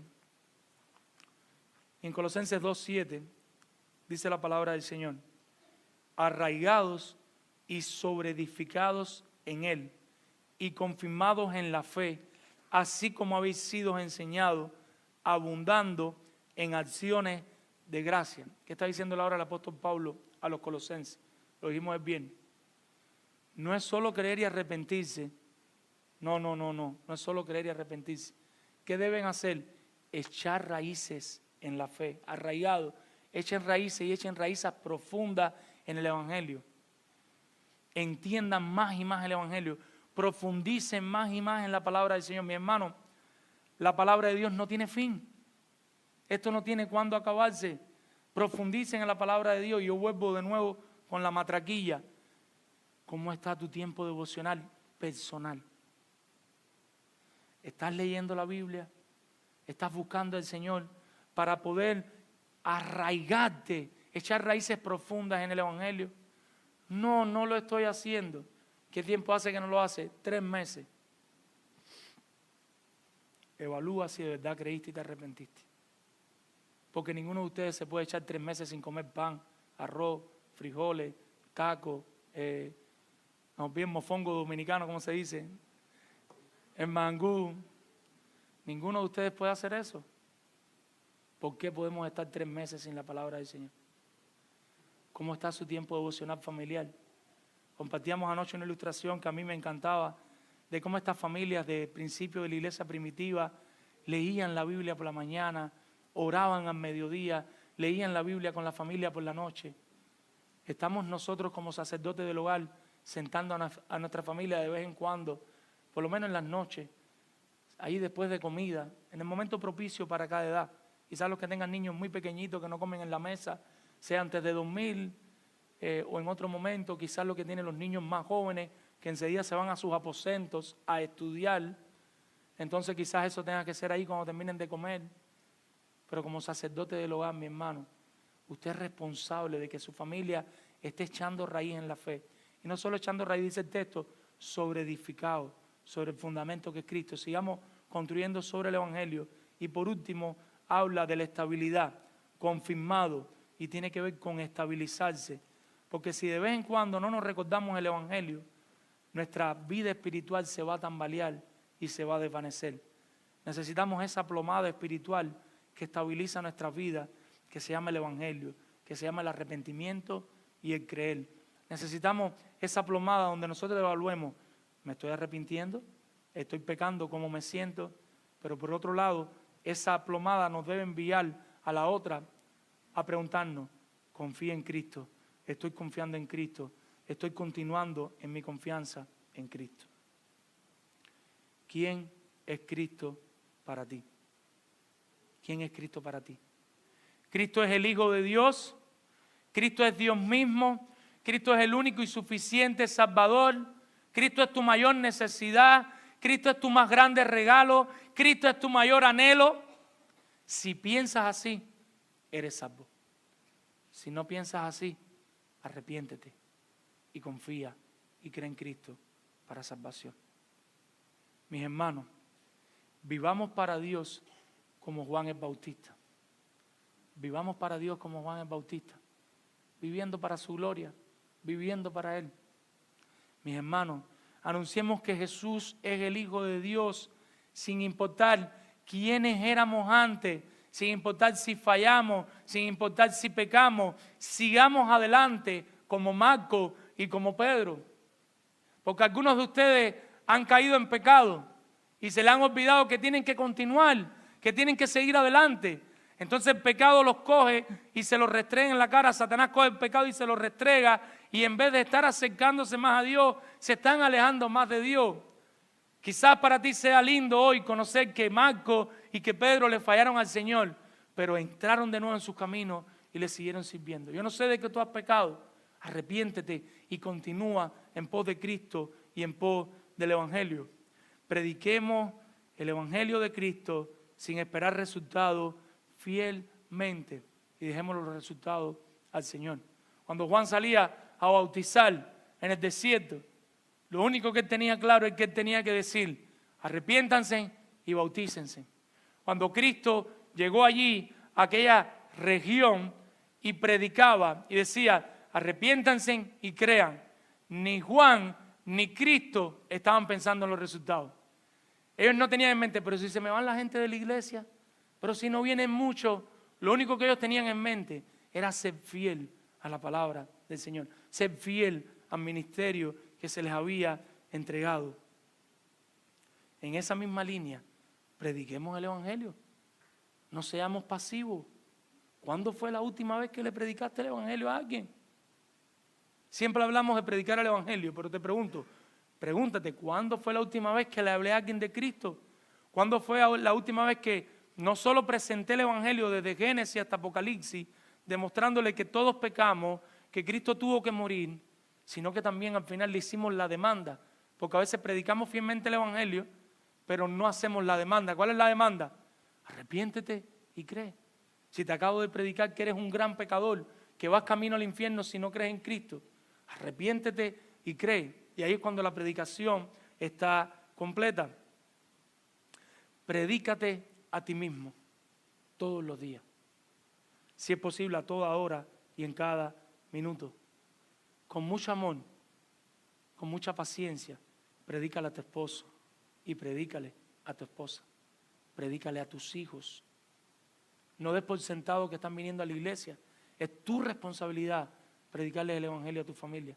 En Colosenses 2:7 dice la palabra del Señor: arraigados y sobreedificados en Él y confirmados en la fe, así como habéis sido enseñados, abundando en acciones de gracia. ¿Qué está diciendo ahora el apóstol Pablo a los colosenses? Lo dijimos bien. No es solo creer y arrepentirse. No es solo creer y arrepentirse. ¿Qué deben hacer? Echar raíces en la fe, arraigados. Echen raíces y echen raíces profundas en el Evangelio. Entiendan más y más el Evangelio. Profundicen más y más en la palabra del Señor. Mi hermano, la palabra de Dios no tiene fin. Esto no tiene cuándo acabarse. Profundicen en la palabra de Dios. Yo vuelvo de nuevo con la matraquilla. ¿Cómo está tu tiempo devocional personal? ¿Estás leyendo la Biblia? ¿Estás buscando al Señor para poder arraigarte, echar raíces profundas en el Evangelio? No lo estoy haciendo. ¿Qué tiempo hace que no lo hace? 3 meses. Evalúa si de verdad creíste y te arrepentiste. Porque ninguno de ustedes se puede echar 3 meses sin comer pan, arroz, frijoles, taco, bien mofongo dominicano, como se dice, el mangú. Ninguno de ustedes puede hacer eso. ¿Por qué podemos estar 3 meses sin la palabra del Señor? ¿Cómo está su tiempo devocional familiar? Compartíamos anoche una ilustración que a mí me encantaba de cómo estas familias de principio de la iglesia primitiva leían la Biblia por la mañana, oraban al mediodía, leían la Biblia con la familia por la noche. Estamos nosotros como sacerdotes del hogar sentando a nuestra familia de vez en cuando, por lo menos en las noches, ahí después de comida, en el momento propicio para cada edad. Quizás los que tengan niños muy pequeñitos que no comen en la mesa, sea antes de dormir o en otro momento, quizás los que tienen los niños más jóvenes que enseguida se van a sus aposentos a estudiar, entonces quizás eso tenga que ser ahí cuando terminen de comer. Pero como sacerdote del hogar, mi hermano, usted es responsable de que su familia esté echando raíz en la fe. Y no solo echando raíz, dice el texto, sobre edificado, sobre el fundamento que es Cristo. Sigamos construyendo sobre el Evangelio. Y por último, habla de la estabilidad, confirmado, y tiene que ver con estabilizarse. Porque si de vez en cuando no nos recordamos el Evangelio, nuestra vida espiritual se va a tambalear y se va a desvanecer. Necesitamos esa plomada espiritual que estabiliza nuestra vida, que se llama el Evangelio, que se llama el arrepentimiento y el creer. Necesitamos esa plomada donde nosotros evaluemos, ¿me estoy arrepintiendo? ¿Estoy pecando? ¿Cómo me siento? Pero por otro lado, esa plomada nos debe enviar a la otra a preguntarnos, ¿confío en Cristo? ¿Estoy confiando en Cristo? ¿Estoy continuando en mi confianza en Cristo? ¿Quién es Cristo para ti? ¿Quién es Cristo para ti? Cristo es el Hijo de Dios. Cristo es Dios mismo. Cristo es el único y suficiente Salvador. Cristo es tu mayor necesidad. Cristo es tu más grande regalo. Cristo es tu mayor anhelo. Si piensas así, eres salvo. Si no piensas así, arrepiéntete y confía y cree en Cristo para salvación. Mis hermanos, vivamos para Dios como Juan el Bautista. Vivamos para Dios como Juan el Bautista, viviendo para su gloria, viviendo para Él. Mis hermanos, anunciemos que Jesús es el Hijo de Dios, sin importar quiénes éramos antes, sin importar si fallamos, sin importar si pecamos. Sigamos adelante como Marcos y como Pedro. Porque algunos de ustedes han caído en pecado y se le han olvidado que tienen que continuar, que tienen que seguir adelante. Entonces el pecado los coge y se los restrega en la cara. Satanás coge el pecado y se los restrega, y en vez de estar acercándose más a Dios, se están alejando más de Dios. Quizás para ti sea lindo hoy conocer que Marco y que Pedro le fallaron al Señor, pero entraron de nuevo en sus caminos y le siguieron sirviendo. Yo no sé de qué tú has pecado. Arrepiéntete y continúa en pos de Cristo y en pos del Evangelio. Prediquemos el Evangelio de Cristo sin esperar resultados, fielmente, y dejemos los resultados al Señor. Cuando Juan salía a bautizar en el desierto, lo único que él tenía claro es que él tenía que decir: arrepiéntanse y bautícense. Cuando Cristo llegó allí, a aquella región, y predicaba y decía: arrepiéntanse y crean, ni Juan ni Cristo estaban pensando en los resultados. Ellos no tenían en mente: pero si se me van la gente de la iglesia, pero si no vienen muchos. Lo único que ellos tenían en mente era ser fiel a la palabra del Señor, ser fiel al ministerio que se les había entregado. En esa misma línea, prediquemos el Evangelio. No seamos pasivos. ¿Cuándo fue la última vez que le predicaste el Evangelio a alguien? Siempre hablamos de predicar el Evangelio, pero te pregunto, pregúntate, ¿cuándo fue la última vez que le hablé a alguien de Cristo? ¿Cuándo fue la última vez que no solo presenté el Evangelio desde Génesis hasta Apocalipsis, demostrándole que todos pecamos, que Cristo tuvo que morir, sino que también al final le hicimos la demanda? Porque a veces predicamos fielmente el Evangelio, pero no hacemos la demanda. ¿Cuál es la demanda? Arrepiéntete y cree. Si te acabo de predicar que eres un gran pecador, que vas camino al infierno si no crees en Cristo, arrepiéntete y cree. Y ahí es cuando la predicación está completa. Predícate a ti mismo todos los días. Si es posible, a toda hora y en cada minuto. Con mucho amor, con mucha paciencia, predícale a tu esposo y predícale a tu esposa. Predícale a tus hijos. No des por sentado que están viniendo a la iglesia. Es tu responsabilidad predicarle el Evangelio a tu familia.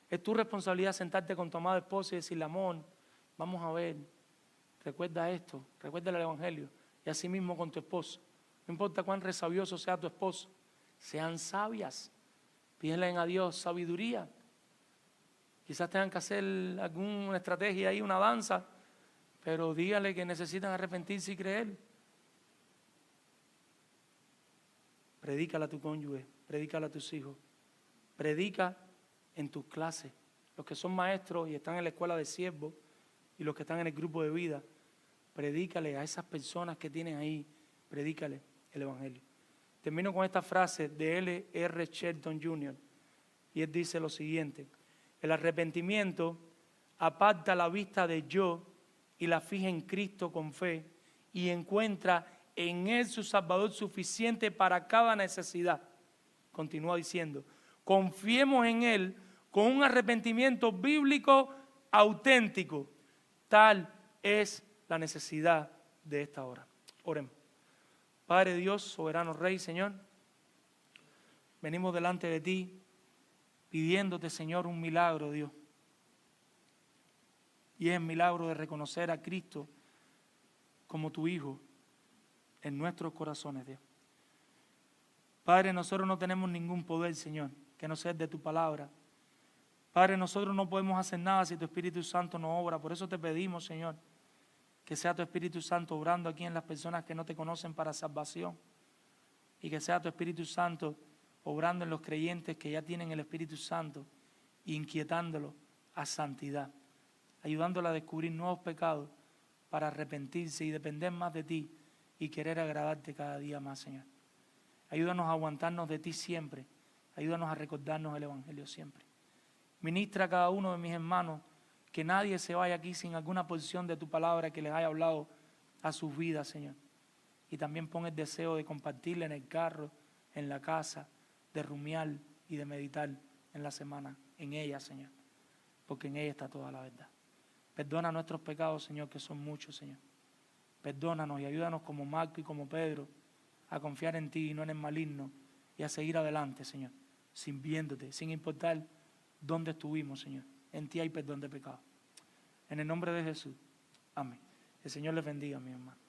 Es tu responsabilidad sentarte con tu amada esposa y decirle: amor, vamos a ver, recuerda esto, recuerda el Evangelio. Y así mismo con tu esposo. No importa cuán resabioso sea tu esposo, sean sabias. Pídenle a Dios sabiduría. Quizás tengan que hacer alguna estrategia ahí, una danza, pero dígale que necesitan arrepentirse y creer. Predícale a tu cónyuge, predícale a tus hijos, predica en tus clases. Los que son maestros y están en la escuela de siervos y los que están en el grupo de vida, predícale a esas personas que tienen ahí, predícale el Evangelio. Termino con esta frase de L.R. Shelton Jr. y él dice lo siguiente: el arrepentimiento aparta la vista de yo y la fija en Cristo con fe, y encuentra en Él su Salvador suficiente para cada necesidad. Continúa diciendo: confiemos en Él con un arrepentimiento bíblico auténtico. Tal es la necesidad de esta hora. Oremos. Padre Dios, soberano Rey, Señor, venimos delante de ti pidiéndote, Señor, un milagro, Dios. Y es el milagro de reconocer a Cristo como tu Hijo en nuestros corazones, Dios. Padre, nosotros no tenemos ningún poder, Señor, que no sea de tu palabra. Padre, nosotros no podemos hacer nada si tu Espíritu Santo no obra. Por eso te pedimos, Señor, que sea tu Espíritu Santo obrando aquí en las personas que no te conocen para salvación. Y que sea tu Espíritu Santo obrando en los creyentes que ya tienen el Espíritu Santo, inquietándolos a santidad, ayudándolos a descubrir nuevos pecados para arrepentirse y depender más de ti y querer agradarte cada día más, Señor. Ayúdanos a aguantarnos de ti siempre. Ayúdanos a recordarnos el Evangelio siempre. Ministra a cada uno de mis hermanos, que nadie se vaya aquí sin alguna porción de tu palabra que les haya hablado a sus vidas, Señor. Y también pon el deseo de compartirla en el carro, en la casa, de rumiar y de meditar en la semana, en ella, Señor. Porque en ella está toda la verdad. Perdona nuestros pecados, Señor, que son muchos, Señor. Perdónanos y ayúdanos como Marco y como Pedro a confiar en ti y no en el maligno y a seguir adelante, Señor, sirviéndote, sin importar dónde estuvimos, Señor. En ti hay perdón de pecado. En el nombre de Jesús. Amén. El Señor les bendiga, mi hermano.